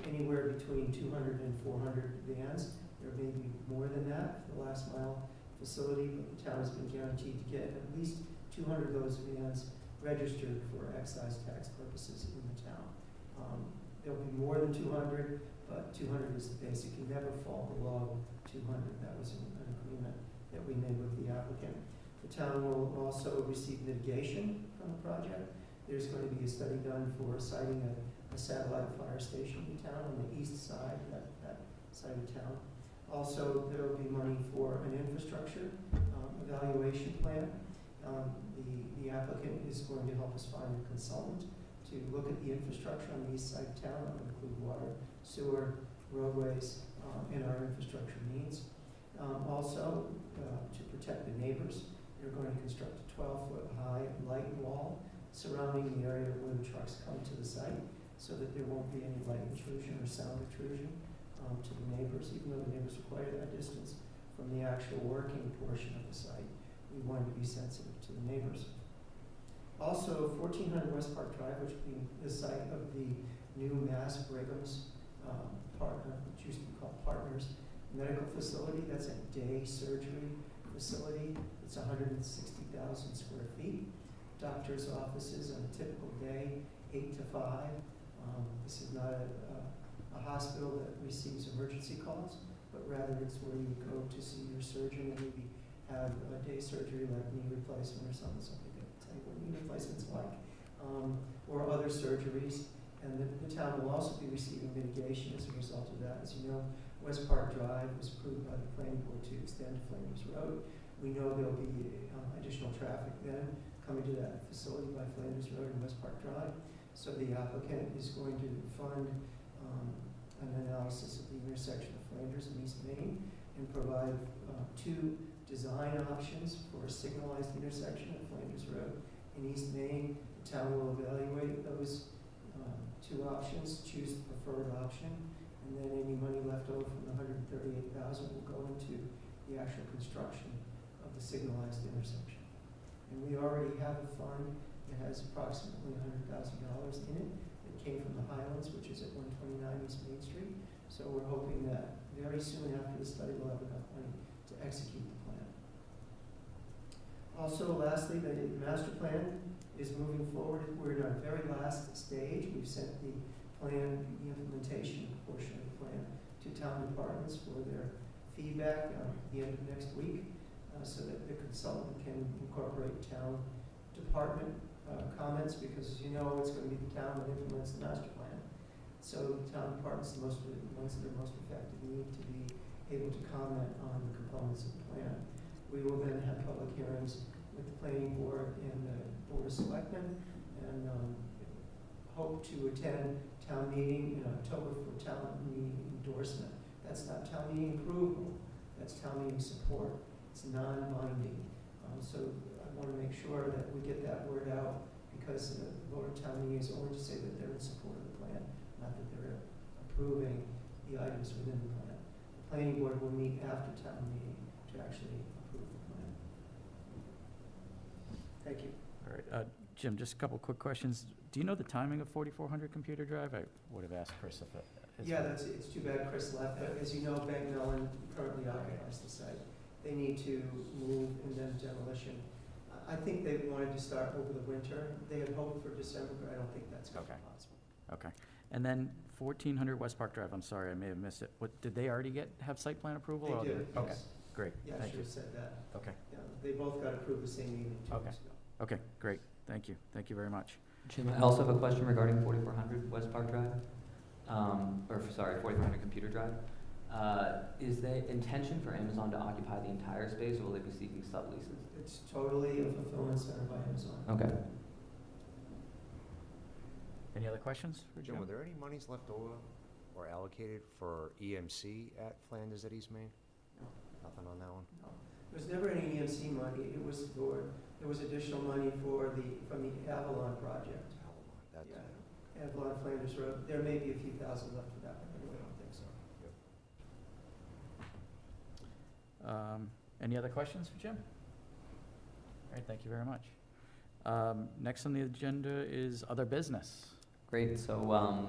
anywhere between 200 and 400 vans. There may be more than that for the last mile facility, but the town has been guaranteed to get at least 200 of those vans registered for excise tax purposes in the town. There'll be more than 200, but 200 is the basic. You never fall below 200. That was an agreement that we made with the applicant. The town will also receive mitigation from the project. There's going to be a study done for siting a satellite fire station in town on the east side of that side of town. Also, there will be money for an infrastructure evaluation plan. The applicant is going to help us find a consultant to look at the infrastructure on the east side of town. That would include water, sewer, roadways, and our infrastructure needs. Also, to protect the neighbors, they're going to construct a 12-foot high light wall surrounding the area where the trucks come to the site so that there won't be any light intrusion or sound intrusion to the neighbors, even though the neighbors are quite at a distance from the actual working portion of the site. We wanted to be sensitive to the neighbors. Also, 1400 West Park Drive, which will be the site of the new Mass Brigham's partner, which used to be called Partners Medical Facility. That's a day surgery facility. It's 160,000 square feet. Doctor's offices on a typical day, 8 to 5. This is not a hospital that receives emergency calls, but rather it's where you go to see your surgeon and maybe have a day surgery like knee replacement or something that tell you what knee replacement's like, or other surgeries. And the town will also be receiving mitigation as a result of that. As you know, West Park Drive was approved by the planning board to extend to Flanders Road. We know there'll be additional traffic then coming to that facility by Flanders Road and West Park Drive. So the applicant is going to fund an analysis of the intersection of Flanders and East Main and provide 2 design options for a signalized intersection at Flanders Road in East Main. The town will evaluate those 2 options, choose the preferred option, and then any money left over from the $138,000 will go into the actual construction of the signalized intersection. And we already have a fund that has approximately $100,000 in it that came from the Highlands, which is at 129 East Main Street. So we're hoping that very soon after the study we'll have enough money to execute the plan. Also, lastly, the master plan is moving forward. We're in our very last stage. We've sent the plan, the implementation portion of the plan, to town departments for their feedback at the end of next week, so that the consultant can incorporate town department comments, because as you know, it's going to be the town that implements the master plan. So the town departments, the ones that are most effective, need to be able to comment on the components of the plan. We will then have public hearings with the planning board and the board of selectmen, and hope to attend town meeting in October for town meeting endorsement. That's not town meeting approval, that's town meeting support. It's non-binding. So I want to make sure that we get that word out, because the vote of town meeting is only to say that they're in support of the plan, not that they're approving the items within the plan. The planning board will meet after town meeting to actually approve the plan. Thank you. All right, Jim, just a couple quick questions. Do you know the timing of 4400 Computer Drive? I would have asked Chris if it. Yeah, it's too bad Chris left. As you know, Bank Mellon currently occupies the site. They need to move and then demolition. I think they wanted to start over the winter. They had hoped for December, but I don't think that's going to be possible. Okay. And then 1400 West Park Drive, I'm sorry, I may have missed it. What, did they already have site plan approval? They or did, Okay, yes. great, Yeah, I thank should you. have said that. Okay, Yeah, they both got approved the same evening 2 Okay. weeks ago. okay, great, thank you very much. Jim, I also have a question regarding 4400 West Park Drive, 4400 Computer Drive. Is the intention for Amazon to occupy the entire space, or will they be seeking subleases? It's totally a fulfillment center by Amazon. Okay. Any other questions for Jim, Jim? were there any monies left over or allocated for EMC at Flanders at East Main? No. Nothing on that one? No. There was never any EMC money. It was there was additional money from the Avalon project. That's Yeah, Avalon Flanders Road. There may be a few thousand left for that, but I really don't think so. Any other questions for Jim? All right, thank you very much. Next on the agenda is other business. Great. So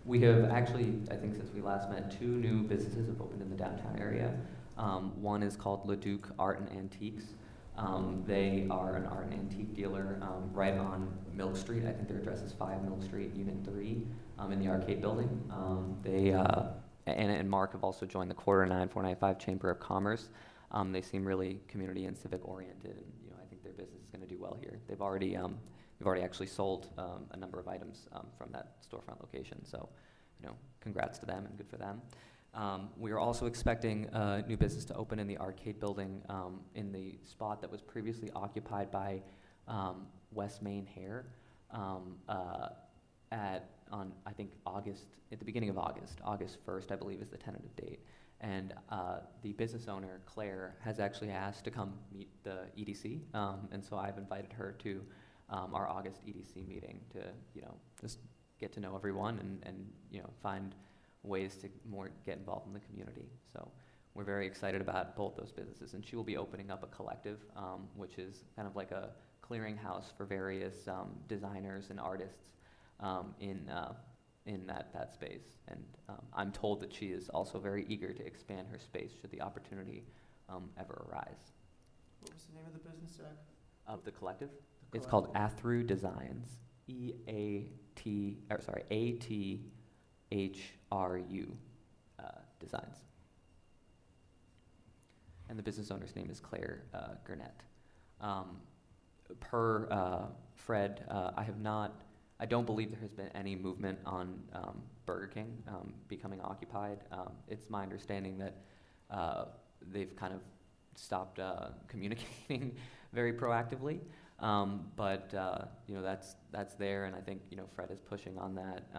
we have actually, I think since we last met, 2 new businesses have opened in the downtown area. One is called Leduc Art and Antiques. They are an art and antique dealer right on Milk Street. I think their address is 5 Milk Street, Unit 3, in the arcade building. Anna and Mark have also joined the Quarter 9495 Chamber of Commerce. They seem really community and civic oriented, and I think their business is going to do well here. They've already actually sold a number of items from that storefront location. So, congrats to them and good for them. We are also expecting new business to open in the arcade building in the spot that was previously occupied by West Main Hair I think at the beginning of August 1st, I believe is the tentative date. And the business owner, Claire, has actually asked to come meet the EDC, and so I've invited her to our August EDC meeting to, just get to know everyone and find ways to get involved in the community. So we're very excited about both those businesses, and she will be opening up a collective, which is kind of like a clearinghouse for various designers and artists in that space. And I'm told that she is also very eager to expand her space should the opportunity ever arise. What was the name of the business, Zach? Of the collective? It's called Athru Designs. ATHRU Designs. And the business owner's name is Claire Gurnett. Per Fred, I don't believe there has been any movement on Burger King becoming occupied. It's my understanding that they've kind of stopped communicating very proactively. But that's there, and I think Fred is pushing on that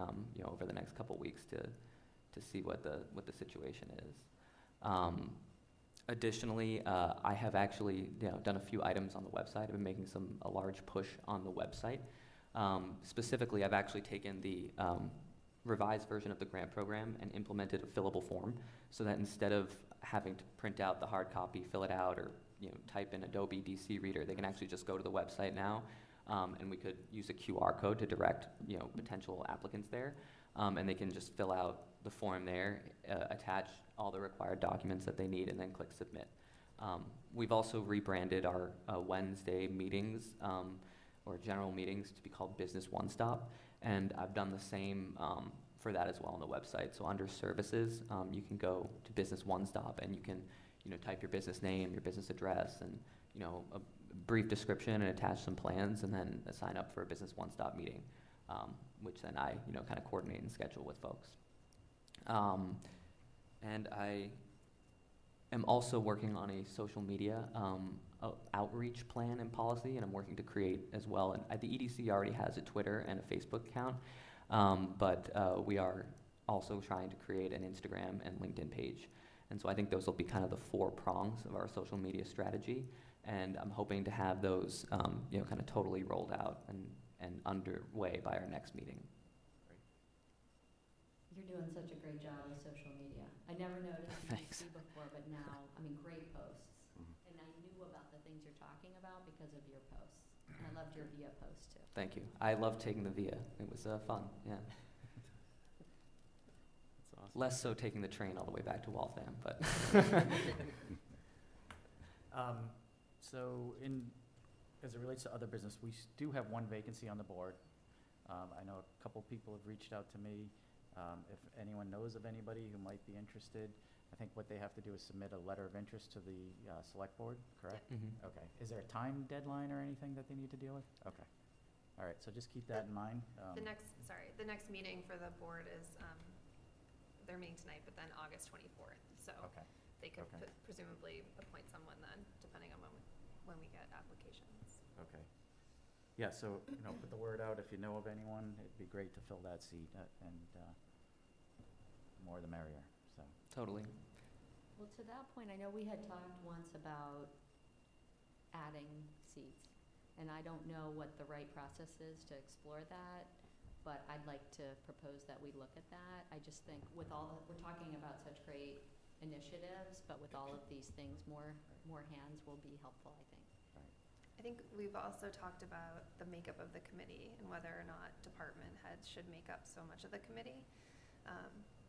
over the next couple weeks to see what the situation is. Additionally, I have actually done a few items on the website. I've been making a large push on the website. Specifically, I've actually taken the revised version of the grant program and implemented a fillable form, so that instead of having to print out the hard copy, fill it out, or type in Adobe DC Reader, they can actually just go to the website now, and we could use a QR code to direct potential applicants there, and they can just fill out the form there, attach all the required documents that they need, and then click submit. We've also rebranded our Wednesday meetings or general meetings to be called Business One Stop, and I've done the same for that as well on the website. So under services, you can go to Business One Stop, and you can type your business name, your business address, and a brief description, and attach some plans, and then sign up for a Business One Stop meeting, which then I kind of coordinate and schedule with folks. And I am also working on a social media outreach plan and policy, and I'm working to create as well. And the EDC already has a Twitter and a Facebook account, but we are also trying to create an Instagram and LinkedIn page. And so I think those will be kind of the 4 prongs of our social media strategy, and I'm hoping to have those kind of totally rolled out and underway by our next meeting. You're doing such a great job with social media. I never noticed EDC before, but now, great posts. And I knew about the things you're talking about because of your posts. And I loved your VIA post too. Thank you. I love taking the VIA. It was fun, yeah. That's awesome. Less so taking the train all the way back to Waltham, but. So as it relates to other business, we do have one vacancy on the board. I know a couple people have reached out to me. If anyone knows of anybody who might be interested, I think what they have to do is submit a letter of interest to the select board, correct? Mm-hmm. Okay. Is there a time deadline or anything that they need to deal with? Okay. All right, so just keep that in mind. The next meeting for the board is, they're meeting tonight, but then August 24th. So Okay. they could Okay. presumably appoint someone then, depending on when we get applications. Okay. Yeah, so, put the word out. If you know of anyone, it'd be great to fill that seat, and more the merrier, so. Totally. Well, to that point, I know we had talked once about adding seats, and I don't know what the right process is to explore that, but I'd like to propose that we look at that. I just think we're talking about such great initiatives, but with all of these things, more hands will be helpful, I think. I think we've also talked about the makeup of the committee and whether or not department heads should make up so much of the committee.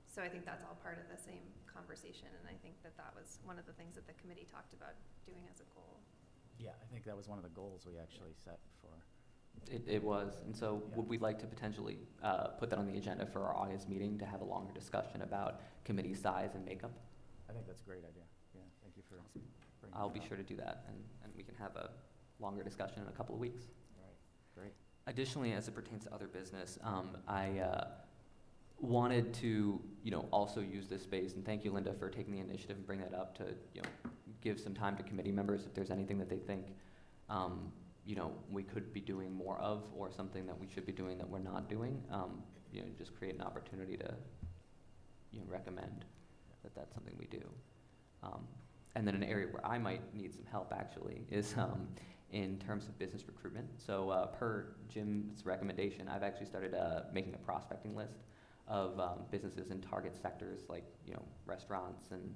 So I think that's all part of the same conversation, and I think that was one of the things that the committee talked about doing as a goal. Yeah, I think that was one of the goals we actually set for. It was, and so Yeah. would we like to potentially put that on the agenda for our August meeting to have a longer discussion about committee size and makeup? I think that's a great idea. Yeah, thank you for bringing I'll that be up. sure to do that, and we can have a longer discussion in a couple of weeks. All right, great. Additionally, as it pertains to other business, I wanted to, also use this space, and thank you, Linda, for taking the initiative and bring that up to, give some time to committee members if there's anything that they think, we could be doing more of, or something that we should be doing that we're not doing. Just create an opportunity to, recommend that that's something we do. And then an area where I might need some help actually is in terms of business recruitment. So per Jim's recommendation, I've actually started making a prospecting list of businesses in target sectors like restaurants and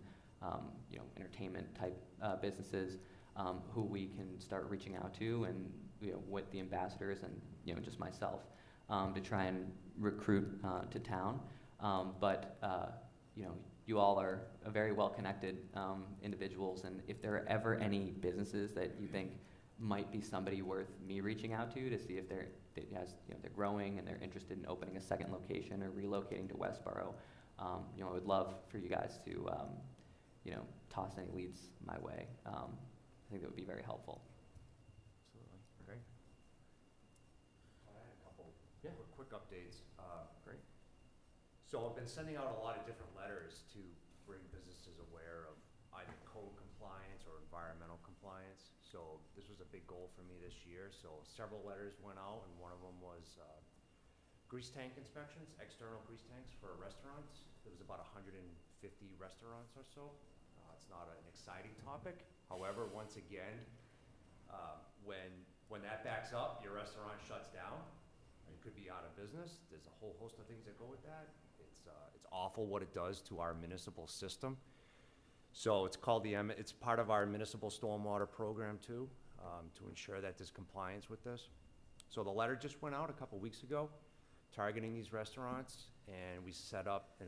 entertainment type businesses who we can start reaching out to, and with the ambassadors and just myself to try and recruit to town. But you all are a very well-connected individuals, and if there are ever any businesses that you think might be somebody worth me reaching out to see if they're growing and they're interested in opening a second location or relocating to Westborough, I would love for you guys to toss any leads my way. I think that would be very helpful. Absolutely, great. I had a couple Yeah. quick updates. Great. So I've been sending out a lot of different letters to bring businesses aware of either code compliance or environmental compliance. So this was a big goal for me this year. So several letters went out, and one of them was grease tank inspections, external grease tanks for restaurants. There was about 150 restaurants or so. It's not an exciting topic. However, once again, when that backs up, your restaurant shuts down. You could be out of business. There's a whole host of things that go with that. It's awful what it does to our municipal system. So it's called it's part of our municipal stormwater program too, to ensure that there's compliance with this. So the letter just went out a couple weeks ago, targeting these restaurants, and we set up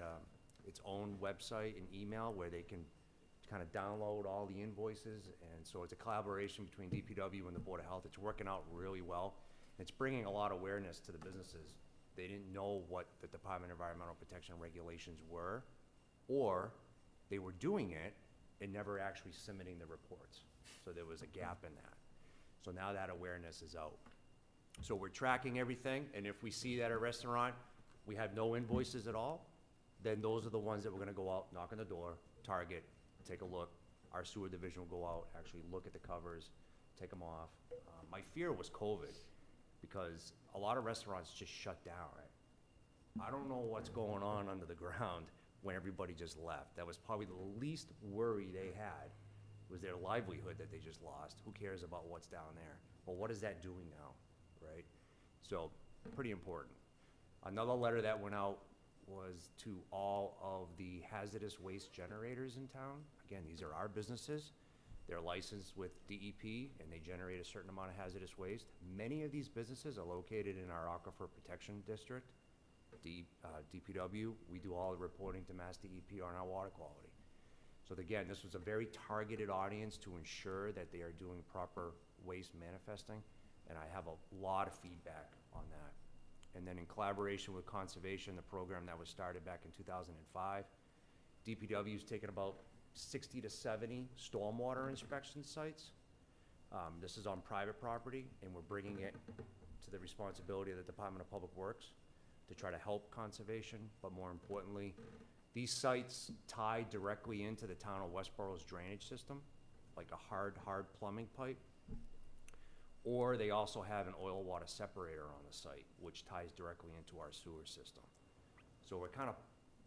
its own website and email where they can kind of download all the invoices. And so it's a collaboration between DPW and the Board of Health. It's working out really well. It's bringing a lot of awareness to the businesses. They didn't know what the Department of Environmental Protection regulations were, or they were doing it and never actually submitting the reports. So there was a gap in that. So now that awareness is out. So we're tracking everything, and if we see that a restaurant, we have no invoices at all, then those are the ones that we're gonna go out, knock on the door, target, take a look. Our sewer division will go out, actually look at the covers, take them off. My fear was COVID, because a lot of restaurants just shut down. I don't know what's going on under the ground when everybody just left. That was probably the least worry they had, was their livelihood that they just lost. Who cares about what's down there? Well, what is that doing now, right? So, pretty important. Another letter that went out was to all of the hazardous waste generators in town. Again, these are our businesses. They're licensed with DEP, and they generate a certain amount of hazardous waste. Many of these businesses are located in our Aquifer Protection District, DPW. We do all the reporting to Mass DEP on our water quality. So again, this was a very targeted audience to ensure that they are doing proper waste manifesting, and I have a lot of feedback on that. And then in collaboration with Conservation, the program that was started back in 2005, DPW's taken about 60 to 70 stormwater inspection sites. This is on private property, and we're bringing it to the responsibility of the Department of Public Works to try to help conservation, but more importantly, these sites tie directly into the town of Westborough's drainage system, like a hard plumbing pipe. Or they also have an oil water separator on the site, which ties directly into our sewer system. So we're kind of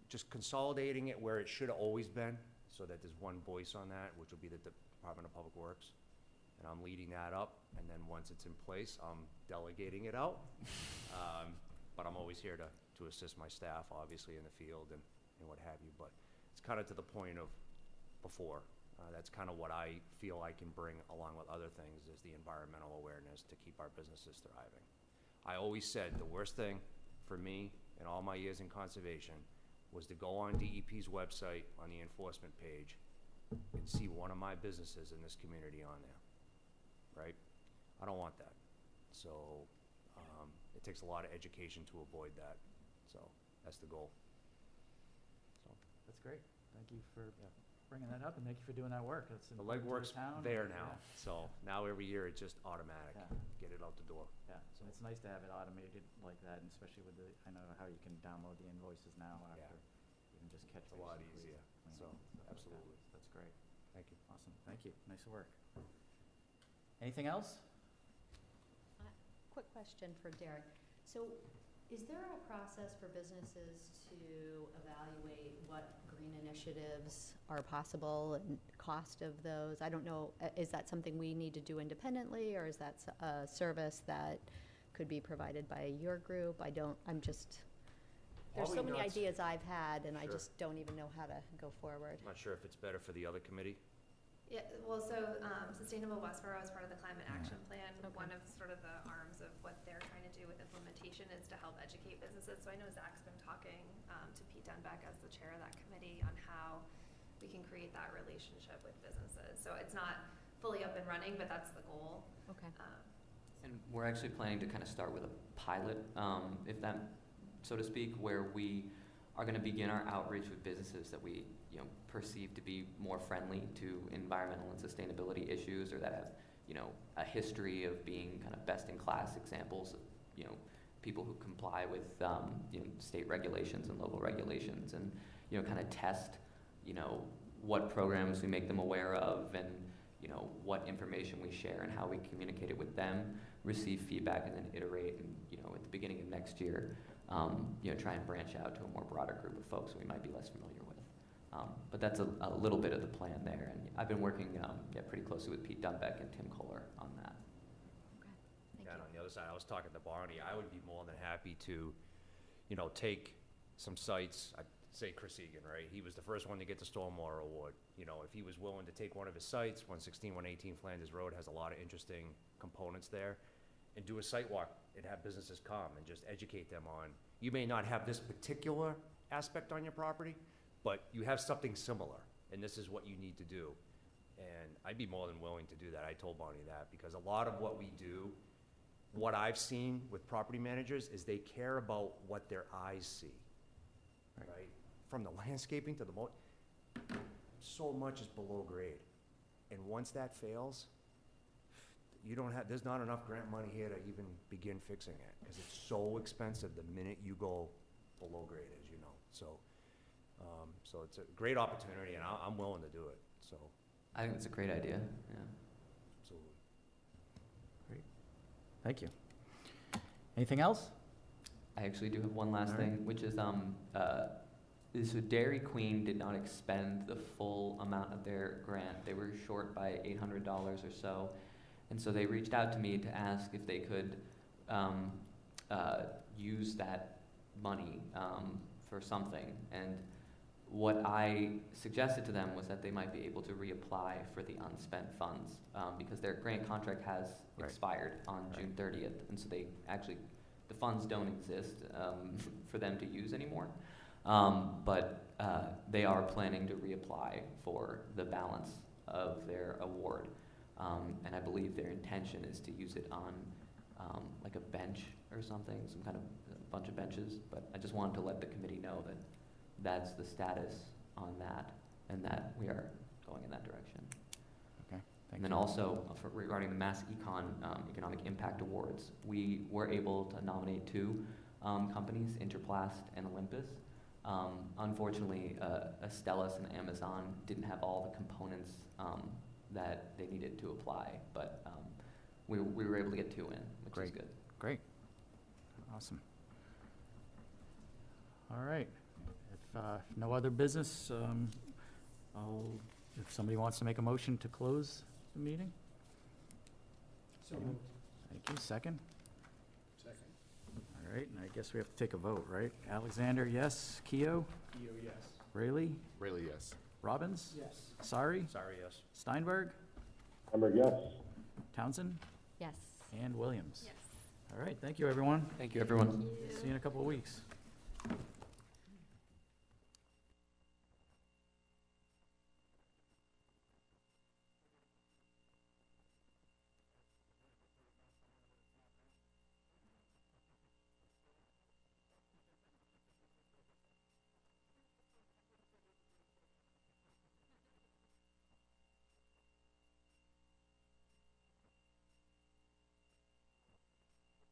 just consolidating it where it should have always been, so that there's one voice on that, which will be the Department of Public Works. And I'm leading that up, and then once it's in place, I'm delegating it out. But I'm always here to assist my staff, obviously, in the field and what have you. But it's kind of to the point of before. That's kind of what I feel I can bring along with other things, is the environmental awareness to keep our businesses thriving. I always said the worst thing for me in all my years in conservation was to go on DEP's website on the enforcement page and see one of my businesses in this community on there. right? I don't want that. So, it takes a lot of education to avoid that. So, that's the goal. So, That's great. Thank you for bringing that up, and thank you for doing that work. That's the important to legwork's town. there now, Yeah. so now every year it's just automatic. Yeah. Get it out the door. Yeah, so it's nice to have it automated like that, and especially with the, I know how you can download the invoices now Yeah. after, you can just catch It's a lot basically easier, clean so, up and stuff like that. absolutely. That's great. Thank you. Awesome, thank you, nice work. Anything else? Quick question for Derek. So is there a process for businesses to evaluate what green initiatives are possible and cost of those? I don't know, is that something we need to do independently, or is that a service that could be provided by your group? There's so Probably many not. ideas I've had, and I Sure. just don't even know how to go forward. I'm not sure if it's better for the other committee. Yeah, well, so Sustainable Westborough is part of the Climate Action Plan. Okay. One of sort of the arms of what they're trying to do with implementation is to help educate businesses. So I know Zach's been talking to Pete Dunbeck as the chair of that committee on how we can create that relationship with businesses. So it's not fully up and running, but that's the goal. Okay. And we're actually planning to kind of start with a pilot, if that, so to speak, where we are going to begin our outreach with businesses that we, perceive to be more friendly to environmental and sustainability issues, or that have, a history of being kind of best-in-class examples of, people who comply with, state regulations and local regulations, and, kind of test, what programs we make them aware of, and, what information we share and how we communicate it with them, receive feedback, and then iterate, and, at the beginning of next year, try and branch out to a more broader group of folks we might be less familiar with. But that's a little bit of the plan there, and I've been working pretty closely with Pete Dunbeck and Tim Kohler on that. Okay, thank Yeah, and you. on the other side, I was talking to Barney, I would be more than happy to, take some sites, I'd say Chris Egan, right? He was the first one to get the Stormwater Award. If he was willing to take one of his sites, 116, 118 Flanders Road has a lot of interesting components there, and do a site walk and have businesses come and just educate them on, you may not have this particular aspect on your property, but you have something similar, and this is what you need to do. And I'd be more than willing to do that. I told Bonnie that, because a lot of what we do, what I've seen with property managers, is they care about what their eyes see, right? From the landscaping to the so much is below grade. And once that fails, there's not enough grant money here to even begin fixing it, because it's so expensive the minute you go below grade, as you know. So it's a great opportunity, and I'm willing to do it, so, I think it's a great idea, yeah. absolutely. Great, thank you. Anything else? I actually do have one last All right. thing, which is, so Dairy Queen did not expend the full amount of their grant. They were short by $800 or so. And so they reached out to me to ask if they could use that money for something. And what I suggested to them was that they might be able to reapply for the unspent funds, because their grant contract has Right. expired on Right. June 30th. And so the funds don't exist for them to use anymore. But they are planning to reapply for the balance of their award. And I believe their intention is to use it on like a bench or something, some kind of a bunch of benches. But I just wanted to let the committee know that that's the status on that, and that we are going in that direction. Okay, And thank then you. also, regarding the Mass Economic Impact Awards, we were able to nominate two companies, Interplast and Olympus. Unfortunately, Astellas and Amazon didn't have all the components that they needed to apply, but we were able to get two in, which is Great. good. Great, awesome. All right, if no other business, if somebody wants to make a motion to close the meeting? So moved. Thank you, second? Second. All right, and I guess we have to take a vote, right? Alexander, yes. Keo? Keo, yes. Rayleigh? Really, yes. Robbins? Yes. Sari? Sorry, yes. Steinberg? Hamburg, yes. Townsend? Yes. And Williams? Yes. All right, thank you, everyone. Thank you, everyone. See you in a couple of weeks.